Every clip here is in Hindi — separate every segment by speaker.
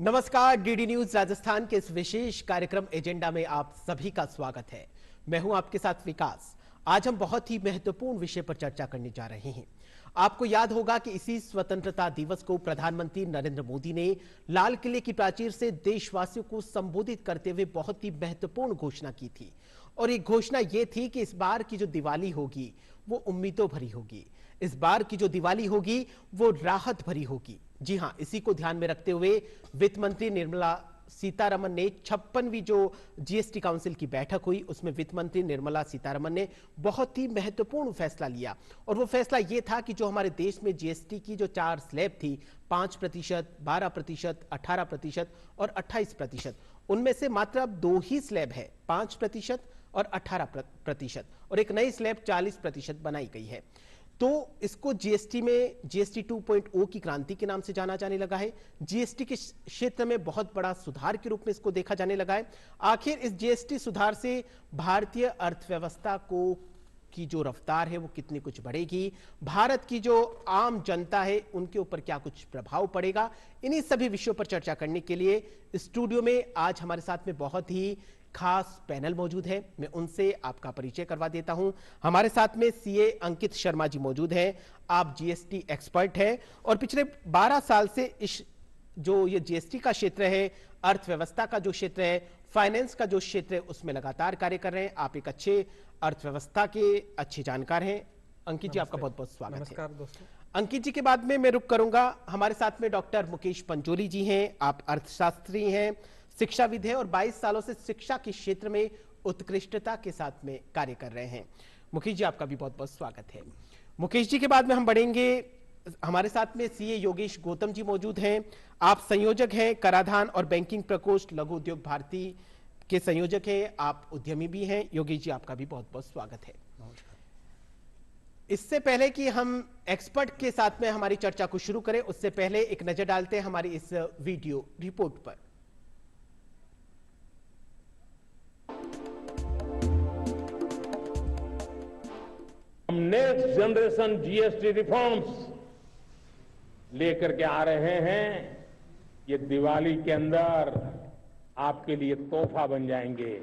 Speaker 1: नमस्कार, डीडी न्यूज राजस्थान के इस विशेष कार्यक्रम एजेंडा में आप सभी का स्वागत है। मैं हूं आपके साथ विकास। आज हम बहुत ही महत्वपूर्ण विषय पर चर्चा करने जा रहे हैं। आपको याद होगा कि इसी स्वतंत्रता दिवस को प्रधानमंत्री नरेंद्र मोदी ने लाल किले की प्राचीर से देशवासियों को संबोधित करते हुए बहुत ही महत्वपूर्ण घोषणा की थी। और ये घोषणा ये थी कि इस बार की जो दिवाली होगी वो उम्मीदों भरी होगी। इस बार की जो दिवाली होगी वो राहत भरी होगी। जी हां, इसी को ध्यान में रखते हुए वित्त मंत्री निर्मला सीतारमन ने 56वीं जो जीएसटी काउंसिल की बैठक हुई उसमें वित्त मंत्री निर्मला सीतारमन ने बहुत ही महत्वपूर्ण फैसला लिया। और वो फैसला ये था कि जो हमारे देश में जीएसटी की जो 4 स्लैब थी, 5%, 12%, 18% और 28%, उनमें से मात्र अब 2 ही स्लैब है, 5% और 18%, और एक नई स्लैब 40% बनाई गई है। तो इसको जीएसटी में जीएसटी 2.0 की क्रांति के नाम से जाना जाने लगा है। जीएसटी के क्षेत्र में बहुत बड़ा सुधार के रूप में इसको देखा जाने लगा है। आखिर इस जीएसटी सुधार से भारतीय अर्थव्यवस्था को की जो रफ्तार है वो कितनी कुछ बढ़ेगी, भारत की जो आम जनता है उनके ऊपर क्या कुछ प्रभाव पड़ेगा, इन्हीं सभी विषयों पर चर्चा करने के लिए स्टूडियो में आज हमारे साथ में बहुत ही खास पैनल मौजूद है। मैं उनसे आपका परिचय करवा देता हूं। हमारे साथ में सीए अंकित शर्मा जी मौजूद हैं। आप जीएसटी एक्सपर्ट हैं और पिछले 12 साल से इस जो ये जीएसटी का क्षेत्र है, अर्थव्यवस्था का जो क्षेत्र है, फाइनेंस का जो क्षेत्र है, उसमें लगातार कार्य कर रहे हैं। आप एक अच्छे अर्थव्यवस्था के अच्छे जानकार हैं। अंकित जी, आपका बहुत बहुत स्वागत है।
Speaker 2: नमस्कार दोस्तों।
Speaker 1: अंकित जी के बाद में मैं रुक करूंगा। हमारे साथ में डॉक्टर मुकेश पंचोली जी हैं। आप अर्थशास्त्री हैं, शिक्षाविद हैं और 22 सालों से शिक्षा के क्षेत्र में उत्कृष्टता के साथ में कार्य कर रहे हैं। मुकेश जी, आपका भी बहुत बहुत स्वागत है। मुकेश जी के बाद में हम बढ़ेंगे। हमारे साथ में सीए योगेश गौतम जी मौजूद हैं। आप संयोजक हैं कराधान और बैंकिंग प्रकोष्ठ लघु उद्योग भारती के संयोजक हैं। आप उद्यमी भी हैं। योगेश जी, आपका भी बहुत बहुत स्वागत है। इससे पहले कि हम एक्सपर्ट के साथ में हमारी चर्चा को शुरू करें, उससे पहले एक नजर डालते हैं हमारी इस वीडियो रिपोर्ट पर।
Speaker 3: हम नेक्स्ट जनरेशन जीएसटी रिफॉर्म्स लेकर के आ रहे हैं। ये दिवाली के अंदर आपके लिए तोहफा बन जाएंगे।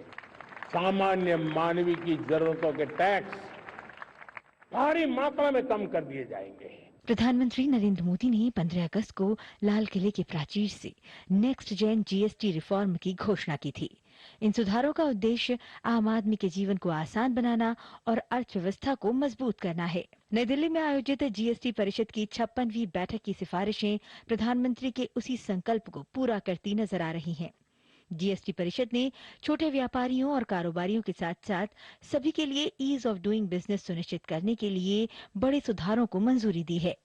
Speaker 3: सामान्य मानवीय की जरूरतों के टैक्स भारी मात्रा में कम कर दिए जाएंगे।
Speaker 4: प्रधानमंत्री नरेंद्र मोदी ने 15 अगस्त को लाल किले की प्राचीर से नेक्स्ट जेन जीएसटी रिफॉर्म की घोषणा की थी। इन सुधारों का उद्देश्य आम आदमी के जीवन को आसान बनाना और अर्थव्यवस्था को मजबूत करना है। नई दिल्ली में आयोजित जीएसटी परिषद की 56वीं बैठक की सिफारिशें प्रधानमंत्री के उसी संकल्प को पूरा करती नजर आ रही हैं। जीएसटी परिषद ने छोटे व्यापारियों और कारोबारियों के साथ साथ सभी के लिए ईज ऑफ डूइंग बिजनेस सुनिश्चित करने के लिए बड़े सुधारों को मंजूरी दी है।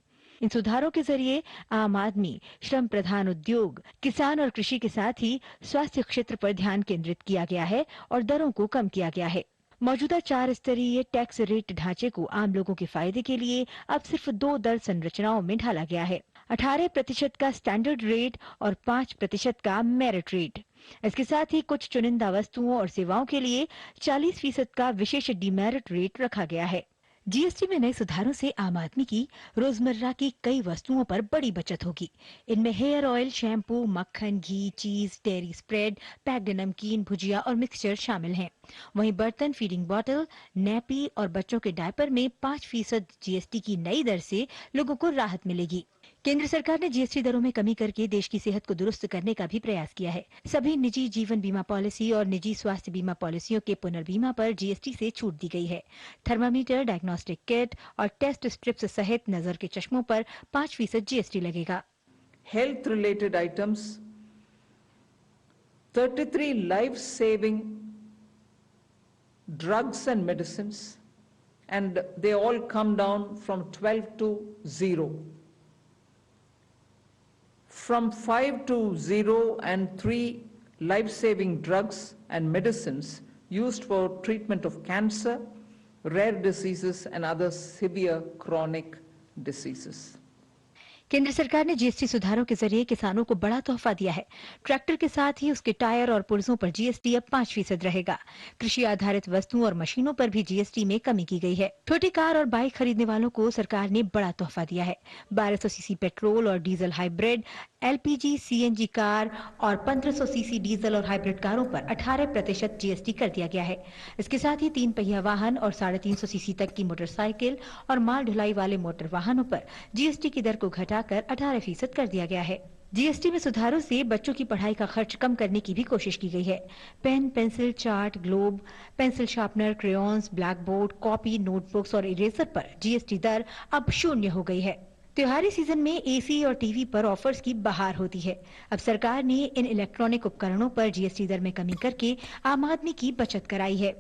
Speaker 4: इन सुधारों के जरिए आम आदमी, श्रम प्रधान उद्योग, किसान और कृषि के साथ ही स्वास्थ्य क्षेत्र पर ध्यान केंद्रित किया गया है और दरों को कम किया गया है। मौजूदा 4 स्तरीय टैक्स रेट ढांचे को आम लोगों के फायदे के लिए अब सिर्फ 2 दर संरचनाओं में ढाला गया है, 18% का स्टैंडर्ड रेट और 5% का मेरिट रेट। इसके साथ ही कुछ चुनिंदा वस्तुओं और सेवाओं के लिए 40% का विशेष डीमेरिट रेट रखा गया है। जीएसटी में नए सुधारों से आम आदमी की रोजमर्रा की कई वस्तुओं पर बड़ी बचत होगी। इनमें हेयर ऑयल, शैम्पू, मक्खन, घी, चीज, डेयरी स्प्रेड, पैक्ड नमकीन, भुजिया और मिक्सचर शामिल हैं। वहीं बर्तन, फीडिंग बॉटल, नैपी और बच्चों के डायपर में 5% जीएसटी की नई दर से लोगों को राहत मिलेगी। केंद्र सरकार ने जीएसटी दरों में कमी करके देश की सेहत को दुरुस्त करने का भी प्रयास किया है। सभी निजी जीवन बीमा पॉलिसी और निजी स्वास्थ्य बीमा पॉलिसियों के पुनर्बीमा पर जीएसटी से छूट दी गई है। थर्मामीटर, डायग्नोस्टिक किट और टेस्ट स्ट्रिप्स सहित नजर के चश्मों पर 5% जीएसटी लगेगा।
Speaker 2: Health related items 33 life saving drugs and medicines and they all come down from 12 to 0. From 5 to 0 and 3 life-saving drugs and medicines used for treatment of cancer, rare diseases and other severe chronic diseases.
Speaker 4: केंद्र सरकार ने जीएसटी सुधारों के जरिए किसानों को बड़ा तोहफा दिया है। ट्रैक्टर के साथ ही उसके टायर और पुर्जों पर जीएसटी अब 5% रहेगा। कृषि आधारित वस्तुओं और मशीनों पर भी जीएसटी में कमी की गई है। छोटी कार और बाइक खरीदने वालों को सरकार ने बड़ा तोहफा दिया है। 1200 सीसी पेट्रोल और diesel hybrid, LPG, CNG car और 1500 सीसी डीजल और हाइब्रिड कारों पर 18% जीएसटी कर दिया गया है। इसके साथ ही 3 पहिया वाहन और 350 सीसी तक की मोटरसाइकिल और माल ढुलाई वाले मोटर वाहनों पर जीएसटी की दर को घटाकर 18% कर दिया गया है। जीएसटी में सुधारों से बच्चों की पढ़ाई का खर्च कम करने की भी कोशिश की गई है। Pen, pencil, chart, globe, pencil sharpener, crayons, black board, copy, notebooks और इरेजर पर जीएसटी दर अब 0 हो गई है। त्योहारी सीजन में एसी और टीवी पर ऑफर्स की बहार होती है। अब सरकार ने इन इलेक्ट्रॉनिक उपकरणों पर जीएसटी दर में कमी करके आम आदमी की बचत कराई है।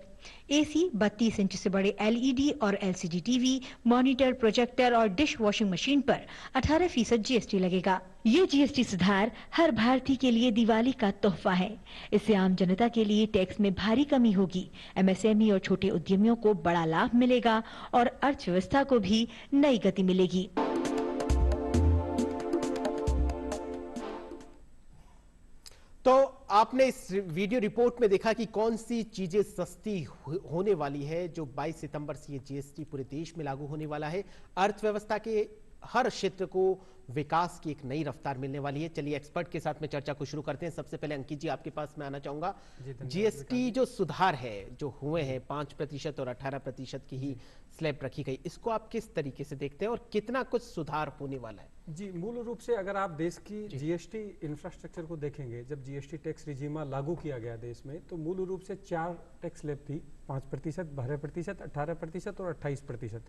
Speaker 4: एसी, 32 इंच से बड़े एलईडी और एलसीडी टीवी, मॉनिटर, प्रोजेक्टर और डिश वॉशिंग मशीन पर 18% जीएसटी लगेगा। ये जीएसटी सुधार हर भारतीय के लिए दिवाली का तोहफा है। इससे आम जनता के लिए टैक्स में भारी कमी होगी। एमएसएमई और छोटे उद्यमियों को बड़ा लाभ मिलेगा और अर्थव्यवस्था को भी नई गति मिलेगी।
Speaker 1: तो आपने इस वीडियो रिपोर्ट में देखा कि कौन सी चीजें सस्ती होने वाली है। जो 22 सितंबर से ये जीएसटी पूरे देश में लागू होने वाला है। अर्थव्यवस्था के हर क्षेत्र को विकास की एक नई रफ्तार मिलने वाली है। चलिए एक्सपर्ट के साथ में चर्चा को शुरू करते हैं। सबसे पहले अंकित जी, आपके पास मैं आना चाहूंगा। जीएसटी जो सुधार है जो हुए हैं 5% और 18% की ही स्लैब रखी गई, इसको आप किस तरीके से देखते हैं और कितना कुछ सुधार होने वाला है?
Speaker 5: जी, मूल रूप से अगर आप देश की जीएसटी इंफ्रास्ट्रक्चर को देखेंगे, जब जीएसटी टैक्स रिजीमा लागू किया गया देश में, तो मूल रूप से 4 टैक्स स्लैब थी, 5%, 12%, 18% और 28%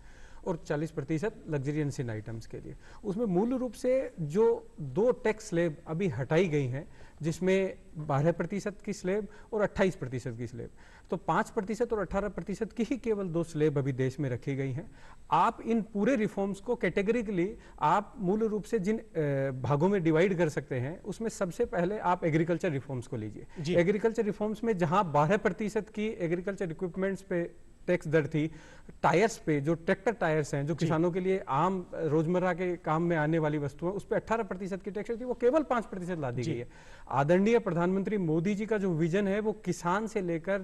Speaker 5: और 40% लग्जरियस इन आइटम्स के लिए। उसमें मूल रूप से जो 2 टैक्स स्लैब अभी हटाई गई हैं, जिसमें 12% की स्लैब और 28% की स्लैब, तो 5% और 18% की ही केवल 2 स्लैब अभी देश में रखी गई हैं। आप इन पूरे रिफॉर्म्स को कैटेगरिकली आप मूल रूप से जिन भागों में डिवाइड कर सकते हैं, उसमें सबसे पहले आप एग्रीकल्चर रिफॉर्म्स को लीजिए। एग्रीकल्चर रिफॉर्म्स में जहां 12% की एग्रीकल्चर इक्विपमेंट्स पे टैक्स दर थी, टायर्स पे, जो ट्रैक्टर टायर्स हैं जो किसानों के लिए आम रोजमर्रा के काम में आने वाली वस्तुएं, उस पर 18% की टैक्स थी, वो केवल 5% ला दी गई है। आदरणीय प्रधानमंत्री मोदी जी का जो विजन है वो किसान से लेकर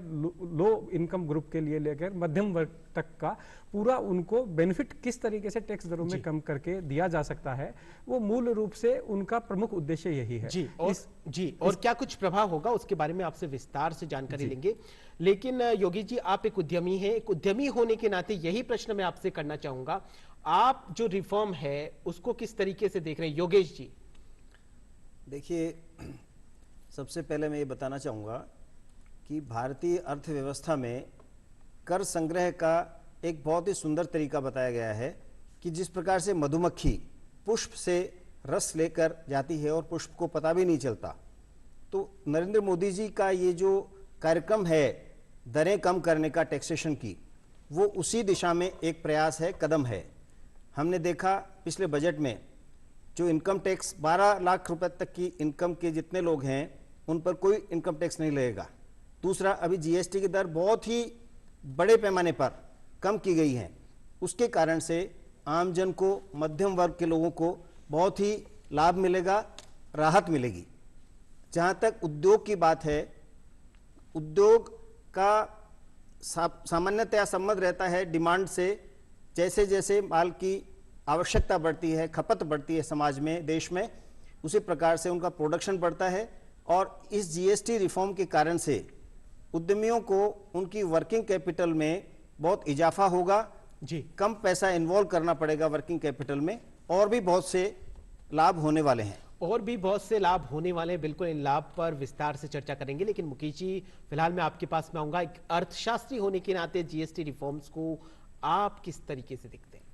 Speaker 5: लो इनकम ग्रुप के लिए लेकर मध्यम वर्ग तक का पूरा उनको बेनिफिट किस तरीके से टैक्स दरों में कम करके दिया जा सकता है, वो मूल रूप से उनका प्रमुख उद्देश्य यही है।
Speaker 1: और क्या कुछ प्रभाव होगा उसके बारे में आपसे विस्तार से जानकारी लेंगे। लेकिन योगी जी, आप एक उद्यमी हैं, एक उद्यमी होने के नाते यही प्रश्न मैं आपसे करना चाहूंगा, आप जो रिफॉर्म है उसको किस तरीके से देख रहे हैं? योगेश जी।
Speaker 6: देखिए, सबसे पहले मैं ये बताना चाहूँगा कि भारतीय अर्थव्यवस्था में कर संग्रह का एक बहुत ही सुंदर तरीका बताया गया है कि जिस प्रकार से मधुमक्खी पुष्प से रस लेकर जाती है और पुष्प को पता भी नहीं चलता, तो नरेंद्र मोदी जी का ये जो कार्यक्रम है दरें कम करने का टैक्सेशन की, वो उसी दिशा में एक प्रयास है, कदम है। हमने देखा पिछले बजट में जो इनकम टैक्स 12 लाख रुपए तक की इनकम के जितने लोग हैं उन पर कोई इनकम टैक्स नहीं लगेगा। दूसरा, अभी जीएसटी की दर बहुत ही बड़े पैमाने पर कम की गई है, उसके कारण से आमजन को, मध्यम वर्ग के लोगों को बहुत ही लाभ मिलेगा, राहत मिलेगी। जहाँ तक उद्योग की बात है, उद्योग का सामान्यतया संबंध रहता है डिमांड से। जैसे जैसे माल की आवश्यकता बढ़ती है, खपत बढ़ती है समाज में, देश में, उसी प्रकार से उनका प्रोडक्शन बढ़ता है। और इस जीएसटी रिफॉर्म के कारण से उद्यमियों को उनकी वर्किंग कैपिटल में बहुत इजाफा होगा जी, कम पैसा इन्वॉल्व करना पड़ेगा वर्किंग कैपिटल में, और भी बहुत से लाभ होने वाले हैं।
Speaker 1: और भी बहुत से लाभ होने वाले हैं, बिल्कुल इन लाभ पर विस्तार से चर्चा करेंगे। लेकिन मुकेश जी, फिलहाल मैं आपके पास में आऊंगा। एक अर्थशास्त्री होने के नाते जीएसटी रिफॉर्म्स को आप किस तरीके से देखते हैं?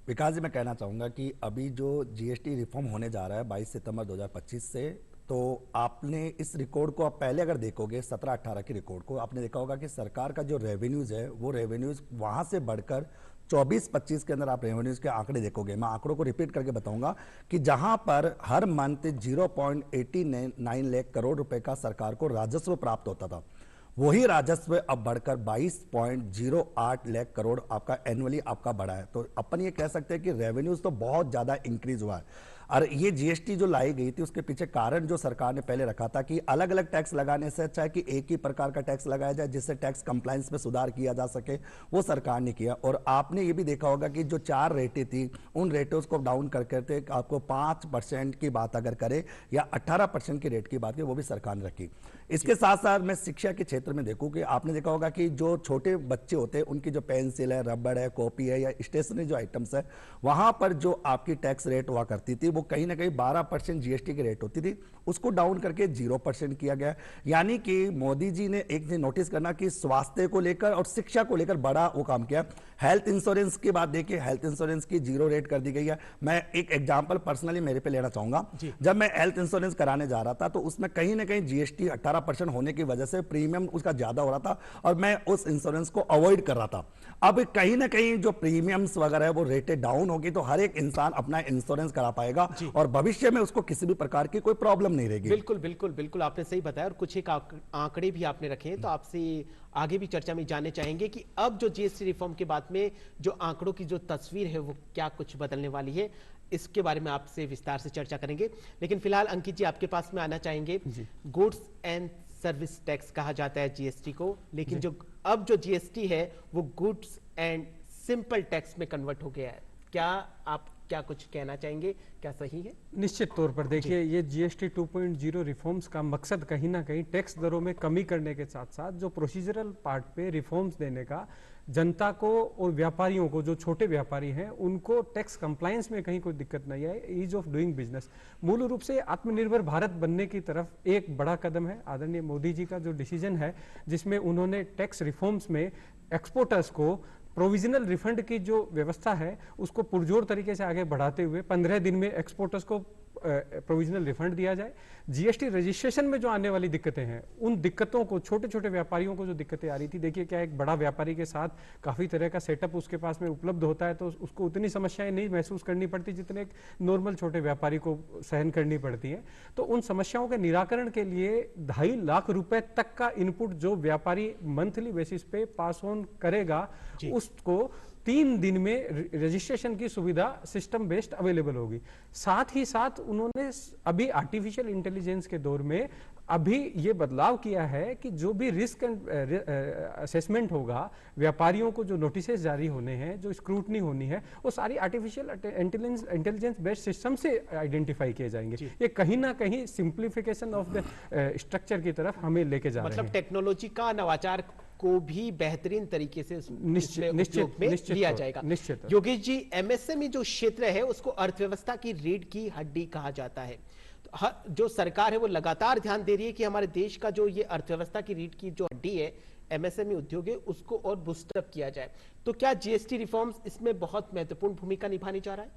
Speaker 7: विकास जी, मैं कहना चाहूंगा कि अभी जो जीएसटी रिफॉर्म होने जा रहा है 22 सितंबर 2025 से, तो आपने इस रिकॉर्ड को आप पहले अगर देखोगे 17-18 की रिकॉर्ड को, आपने देखा होगा कि सरकार का जो रेवेन्यूज है वो रेवेन्यूज वहां से बढ़कर 24-25 के अंदर आप रेवेन्यूज के आंकड़े देखोगे। मैं आंकड़ों को रिपीट करके बताऊंगा कि जहां पर हर मंथ 0.89 लाख करोड़ रुपए का सरकार को राजस्व प्राप्त होता था, वही राजस्व अब बढ़कर 22.08 लाख करोड़ आपका एनुअली आपका बढ़ा है। तो अपन ये कह सकते हैं कि रेवेन्यूज तो बहुत ज्यादा इंक्रीज हुआ है। और ये जीएसटी जो लाई गई थी उसके पीछे कारण जो सरकार ने पहले रखा था कि अलग अलग टैक्स लगाने से अच्छा है कि एक ही प्रकार का टैक्स लगाया जाए जिससे टैक्स कंप्लायंस में सुधार किया जा सके, वो सरकार ने किया। और आपने ये भी देखा होगा कि जो 4 रेटें थी उन रेटों को डाउन कर करके आपको 5% की बात अगर करे या 18% की रेट की बात करें वो भी सरकार ने रखी। इसके साथ साथ मैं शिक्षा के क्षेत्र में देखूं कि आपने देखा होगा कि जो छोटे बच्चे होते हैं उनकी जो पेंसिल है, रबड़ है, कॉपी है या स्टेशनरी जो आइटम्स है, वहां पर जो आपकी टैक्स रेट हुआ करती थी वो कहीं ना कहीं 12% जीएसटी की रेट होती थी, उसको डाउन करके 0% किया गया। यानी कि मोदी जी ने एक चीज नोटिस करना कि स्वास्थ्य को लेकर और शिक्षा को लेकर बड़ा वो काम किया। हेल्थ इंश्योरेंस की बात देखिए, हेल्थ इंश्योरेंस की 0 रेट कर दी गई है। मैं एक एग्जांपल पर्सनली मेरे पे लेना चाहूंगा। जब मैं हेल्थ इंश्योरेंस कराने जा रहा था तो उसमें कहीं ना कहीं जीएसटी 18% होने की वजह से प्रीमियम उसका ज्यादा हो रहा था और मैं उस इंश्योरेंस को अवॉइड कर रहा था। अब कहीं ना कहीं जो प्रीमियम्स वगैरह है वो रेटें डाउन होगी तो हर एक इंसान अपना इंश्योरेंस करा पाएगा और भविष्य में उसको किसी भी प्रकार की कोई प्रॉब्लम नहीं रहेगी।
Speaker 1: बिल्कुल बिल्कुल बिल्कुल, आपने सही बताया और कुछ एक आंकड़े भी आपने रखे हैं, तो आपसे आगे भी चर्चा में जानने चाहेंगे कि अब जो जीएसटी रिफॉर्म के बाद में जो आंकड़ों की जो तस्वीर है वो क्या कुछ बदलने वाली है, इसके बारे में आपसे विस्तार से चर्चा करेंगे। लेकिन फिलहाल अंकित जी आपके पास में आना चाहेंगे। गुड्स एंड सर्विस टैक्स कहा जाता है जीएसटी को, लेकिन जो अब जो जीएसटी है वो गुड्स एंड सिंपल टैक्स में कन्वर्ट हो गया है। क्या आप क्या कुछ कहना चाहेंगे, क्या सही है?
Speaker 5: निश्चित तौर पर देखिए, ये जीएसटी 2.0 रिफॉर्म्स का मकसद कहीं ना कहीं टैक्स दरों में कमी करने के साथ साथ जो प्रोसीजरल पार्ट पे रिफॉर्म्स देने का, जनता को और व्यापारियों को, जो छोटे व्यापारी हैं उनको टैक्स कंप्लायंस में कहीं कोई दिक्कत नहीं आए, ईज ऑफ डूइंग बिजनेस, मूल रूप से आत्मनिर्भर भारत बनने की तरफ एक बड़ा कदम है। आदरणीय मोदी जी का जो डिसीजन है जिसमें उन्होंने टैक्स रिफॉर्म्स में एक्सपोर्टर्स को प्रोविजनल रिफंड की जो व्यवस्था है उसको पुरजोर तरीके से आगे बढ़ाते हुए 15 दिन में एक्सपोर्टर्स को प्रोविजनल रिफंड दिया जाए। जीएसटी रजिस्ट्रेशन में जो आने वाली दिक्कतें हैं उन दिक्कतों को, छोटे छोटे व्यापारियों को जो दिक्कतें आ रही थी, देखिए क्या एक बड़ा व्यापारी के साथ काफ़ी तरह का सेटअप उसके पास में उपलब्ध होता है तो उसको उतनी समस्याएं नहीं महसूस करनी पड़ती जितने एक नॉर्मल छोटे व्यापारी को सहन करनी पड़ती है। तो उन समस्याओं के निराकरण के लिए 2.5 लाख रुपए तक का इनपुट जो व्यापारी मंथली बेसिस पे पास ऑन करेगा उसको 3 दिन में रजिस्ट्रेशन की सुविधा सिस्टम बेस्ड अवेलेबल होगी। साथ ही साथ उन्होंने अभी आर्टिफिशियल इंटेलिजेंस के दौर में अभी ये बदलाव किया है कि जो भी रिस्क असेसमेंट होगा, व्यापारियों को जो नोटिस जारी होने हैं, जो स्क्रूटनी होनी है, वो सारी आर्टिफिशियल इंटेलिजेंस बेस्ड सिस्टम से आइडेंटिफाई किए जाएंगे। ये कहीं ना कहीं सिंप्लीफिकेशन ऑफ द स्ट्रक्चर की तरफ हमें लेके जा रहे हैं।
Speaker 1: मतलब टेक्नोलॉजी का नवाचार को भी बेहतरीन तरीके से
Speaker 5: निश्चित
Speaker 1: लिया जाएगा।
Speaker 5: निश्चित
Speaker 1: योगेश जी, एमएसएमई जो क्षेत्र है उसको अर्थव्यवस्था की रीढ़ की हड्डी कहा जाता है। तो जो सरकार है वो लगातार ध्यान दे रही है कि हमारे देश का जो ये अर्थव्यवस्था की रीढ़ की जो हड्डी है, एमएसएमई उद्योग है, उसको और बूस्टअप किया जाए। तो क्या जीएसटी रिफॉर्म्स इसमें बहुत महत्वपूर्ण भूमिका निभाने जा रहा है?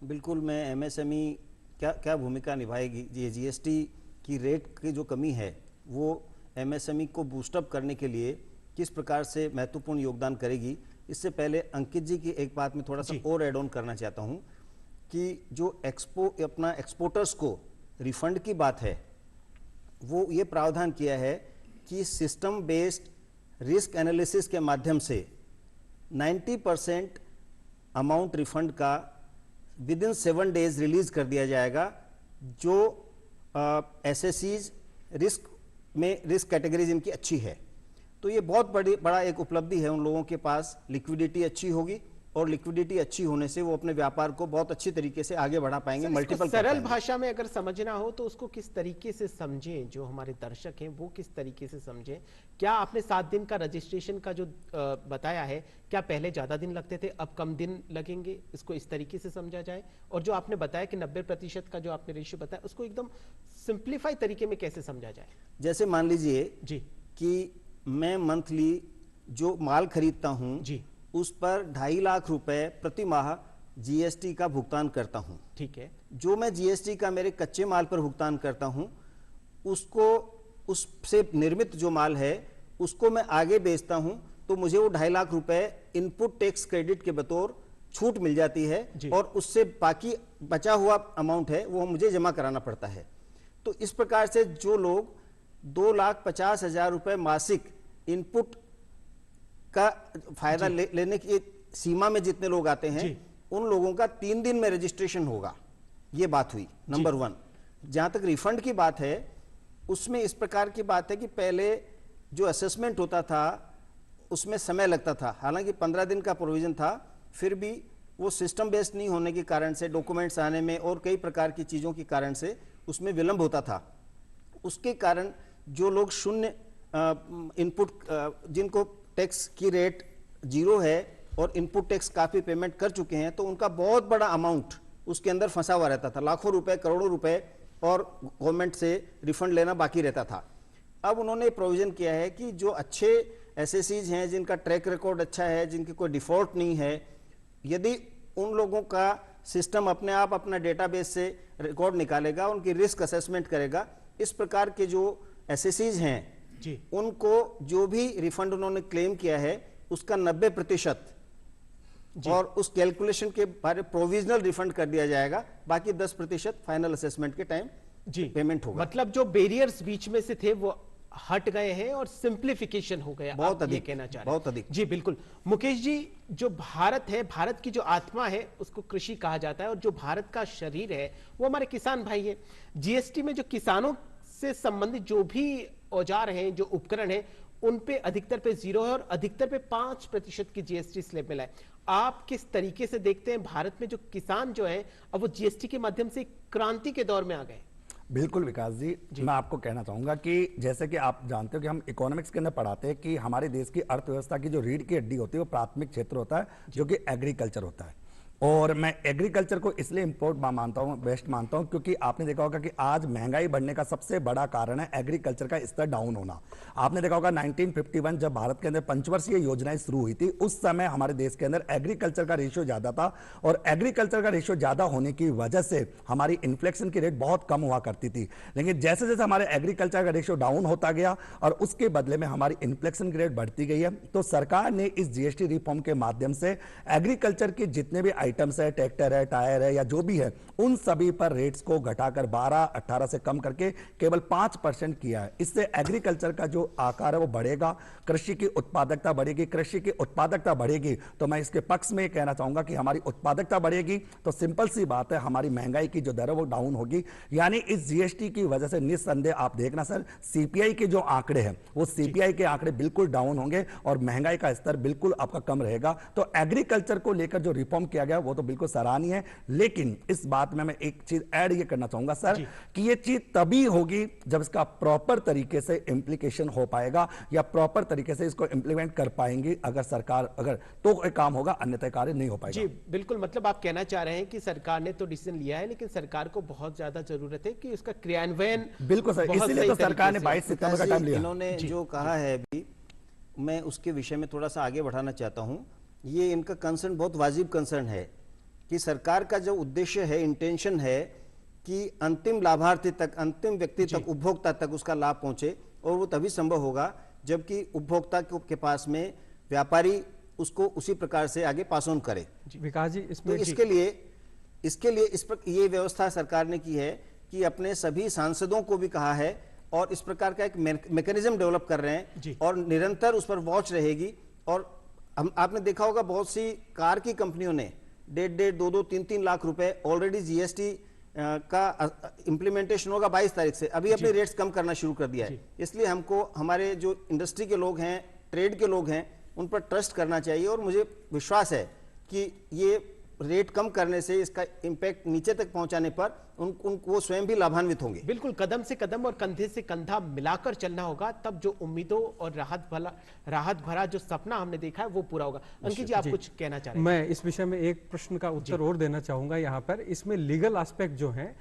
Speaker 6: बिल्कुल, मैं एमएसएमई क्या भूमिका निभाएगी, ये जीएसटी की रेट की जो कमी है वो एमएसएमई को बूस्टअप करने के लिए किस प्रकार से महत्वपूर्ण योगदान करेगी। इससे पहले अंकित जी की एक बात में थोड़ा सा और एड ऑन करना चाहता हूं कि जो अपना एक्सपोर्टर्स को रिफंड की बात है वो ये प्रावधान किया है कि सिस्टम बेस्ड रिस्क एनालिसिस के माध्यम से 90% अमाउंट रिफंड का विद इन 7 डेज रिलीज कर दिया जाएगा। जो एसएससीज रिस्क कैटेगरीज इनकी अच्छी है, तो ये बहुत बड़ा एक उपलब्धि है। उन लोगों के पास लिक्विडिटी अच्छी होगी और लिक्विडिटी अच्छी होने से वो अपने व्यापार को बहुत अच्छी तरीके से आगे बढ़ा पाएंगे। मल्टीपल
Speaker 1: सरल भाषा में अगर समझना हो तो उसको किस तरीके से समझें, जो हमारे दर्शक हैं वो किस तरीके से समझें? क्या आपने 7 दिन का रजिस्ट्रेशन का जो बताया है, क्या पहले ज्यादा दिन लगते थे, अब कम दिन लगेंगे? इसको इस तरीके से समझा जाए। और जो आपने बताया कि 90% का जो आपने रेशियो बताया, उसको एकदम सिंप्लीफाई तरीके में कैसे समझा जाए?
Speaker 6: जैसे मान लीजिए
Speaker 1: जी
Speaker 6: कि मैं मंथली जो माल खरीदता हूं
Speaker 1: जी,
Speaker 6: उस पर 2.5 लाख रुपए प्रति माह जीएसटी का भुगतान करता हूं।
Speaker 1: ठीक है।
Speaker 6: जो मैं जीएसटी का मेरे कच्चे माल पर भुगतान करता हूं, उसको उससे निर्मित जो माल है उसको मैं आगे बेचता हूं, तो मुझे वो 2.5 लाख रुपए इनपुट टैक्स क्रेडिट के बतौर छूट मिल जाती है और उससे बाकी बचा हुआ अमाउंट है वो मुझे जमा कराना पड़ता है। तो इस प्रकार से जो लोग 2,50,000 रुपए मासिक इनपुट का फायदा लेने की सीमा में जितने लोग आते हैं उन लोगों का 3 दिन में रजिस्ट्रेशन होगा। ये बात हुई नंबर 1। जहां तक रिफंड की बात है, उसमें इस प्रकार की बात है कि पहले जो असेसमेंट होता था उसमें समय लगता था, हालांकि 15 दिन का प्रोविजन था, फिर भी वो सिस्टम बेस्ड नहीं होने के कारण से, डॉक्यूमेंट्स आने में और कई प्रकार की चीज़ों के कारण से उसमें विलंब होता था। उसके कारण जो लोग शून्य इनपुट, जिनको टैक्स की रेट 0 है और इनपुट टैक्स काफ़ी पेमेंट कर चुके हैं, तो उनका बहुत बड़ा अमाउंट उसके अंदर फंसा हुआ रहता था, लाखों रुपए, करोड़ों रुपए, और गवर्नमेंट से रिफंड लेना बाकी रहता था। अब उन्होंने प्रोविजन किया है कि जो अच्छे एसएससीज हैं, जिनका ट्रैक रिकॉर्ड अच्छा है, जिनकी कोई डिफॉल्ट नहीं है, यदि उन लोगों का सिस्टम अपने आप अपना डेटाबेस से रिकॉर्ड निकालेगा, उनकी रिस्क असेसमेंट करेगा, इस प्रकार के जो एसएससीज हैं जी, उनको जो भी रिफंड उन्होंने क्लेम किया है उसका 90% और उस कैलकुलेशन के बारे प्रोविजनल रिफंड कर दिया जाएगा, बाकी 10% फाइनल असेसमेंट के टाइम जी पेमेंट होगा।
Speaker 1: मतलब जो बैरियर्स बीच में से थे वो हट गए हैं और सिंप्लीफिकेशन हो गया,
Speaker 6: बहुत अधिक,
Speaker 1: ये कहना चाह रहे हैं।
Speaker 6: बहुत अधिक
Speaker 1: जी बिल्कुल। मुकेश जी, जो भारत है, भारत की जो आत्मा है उसको कृषि कहा जाता है, और जो भारत का शरीर है वो हमारे किसान भाई है। जीएसटी में जो किसानों से संबंधित जो भी औजार हैं, जो उपकरण हैं, उन पे अधिकतर पे 0 है और अधिकतर पे 5% की जीएसटी स्लैब मिला है। आप किस तरीके से देखते हैं भारत में जो किसान जो है अब वो जीएसटी के माध्यम से क्रांति के दौर में आ गए?
Speaker 7: बिल्कुल विकास जी, मैं आपको कहना चाहूंगा कि जैसे कि आप जानते हो कि हम इकोनॉमिक्स के अंदर पढ़ाते हैं कि हमारे देश की अर्थव्यवस्था की जो रीढ़ की हड्डी होती है वो प्राथमिक क्षेत्र होता है, जो कि एग्रीकल्चर होता है। और मैं एग्रीकल्चर को इसलिए इंपोर्ट मानता हूं, बेस्ट मानता हूं, क्योंकि आपने देखा होगा कि आज महंगाई बढ़ने का सबसे बड़ा कारण है एग्रीकल्चर का स्तर डाउन होना। आपने देखा होगा 1951 जब भारत के अंदर पंचवर्षीय योजनाएं शुरू हुई थी, उस समय हमारे देश के अंदर एग्रीकल्चर का रेशियो ज्यादा था, और एग्रीकल्चर का रेशियो ज्यादा होने की वजह से हमारी इन्फ्लेक्शन की रेट बहुत कम हुआ करती थी। लेकिन जैसे जैसे हमारे एग्रीकल्चर का रेशियो डाउन होता गया और उसके बदले में हमारी इन्फ्लेक्शन की रेट बढ़ती गई है, तो सरकार ने इस जीएसटी रिफॉर्म के माध्यम से एग्रीकल्चर के जितने भी आइटम्स है, ट्रैक्टर है, टायर है, या जो भी है, उन सभी पर रेट्स को घटाकर 12-18 से कम करके केवल 5% किया है। इससे एग्रीकल्चर का जो आकार है वो बढ़ेगा, कृषि की उत्पादकता बढ़ेगी। कृषि की उत्पादकता बढ़ेगी तो मैं इसके पक्ष में कहना चाहूंगा कि हमारी उत्पादकता बढ़ेगी तो सिंपल सी बात है, हमारी महंगाई की जो दर है वो डाउन होगी। यानी इस जीएसटी की वजह से निस्संदेह आप देखना सर, सीपीआई के जो आंकड़े हैं वो सीपीआई के आंकड़े बिल्कुल डाउन होंगे और महंगाई का स्तर बिल्कुल आपका कम रहेगा। तो एग्रीकल्चर को लेकर जो रिफॉर्म किया गया वो तो बिल्कुल सराहनीय है, लेकिन इस बात में मैं एक चीज ऐड ये करना चाहूंगा सर कि ये चीज तभी होगी जब इसका प्रॉपर तरीके से इंप्लीकेशन हो पाएगा या प्रॉपर तरीके से इसको इंप्लीमेंट कर पाएंगे अगर सरकार, अगर तो कोई काम होगा, अन्यथा कार्य नहीं हो पाएगा।
Speaker 1: जी बिल्कुल, मतलब आप कहना चाह रहे हैं कि सरकार ने तो डिसीजन लिया है, लेकिन सरकार को बहुत ज्यादा जरूरत है कि उसका क्रियान्वयन।
Speaker 7: बिल्कुल सर, इसीलिए तो सरकार ने 22 सितंबर का टाइम लिया।
Speaker 6: इन्होंने जो कहा है अभी, मैं उसके विषय में थोड़ा सा आगे बढ़ाना चाहता हूं। ये इनका कंसर्न बहुत वाजिब कंसर्न है कि सरकार का जो उद्देश्य है, इंटेंशन है कि अंतिम लाभार्थी तक, अंतिम व्यक्ति तक, उपभोक्ता तक उसका लाभ पहुंचे, और वो तभी संभव होगा जबकि उपभोक्ता के पास में व्यापारी उसको उसी प्रकार से आगे पास ऑन करे।
Speaker 5: विकास जी, इसमें
Speaker 6: तो इसके लिए ये व्यवस्था सरकार ने की है कि अपने सभी सांसदों को भी कहा है और इस प्रकार का एक मैकेनिज्म डेवलप कर रहे हैं और निरंतर उस पर वॉच रहेगी। और आपने देखा होगा बहुत सी कार की कंपनियों ने 1.5, 2, 3 लाख रुपए ऑलरेडी जीएसटी का इंप्लीमेंटेशन होगा 22 तारीख से, अभी अपने रेट्स कम करना शुरू कर दिया है। इसलिए हमको हमारे जो इंडस्ट्री के लोग हैं, ट्रेड के लोग हैं, उन पर ट्रस्ट करना चाहिए और मुझे विश्वास है कि ये रेट कम करने से, इसका इंपैक्ट नीचे तक पहुंचाने पर वो स्वयं भी लाभान्वित होंगे।
Speaker 1: बिल्कुल, कदम से कदम और कंधे से कंधा मिलाकर चलना होगा, तब जो उम्मीदों और राहत भरा जो सपना हमने देखा है वो पूरा होगा। अंकित जी, आप कुछ कहना चाह रहे हैं?
Speaker 5: मैं इस विषय में एक प्रश्न का उत्तर और देना चाहूंगा। यहाँ पर इसमें लीगल एस्पेक्ट जो है,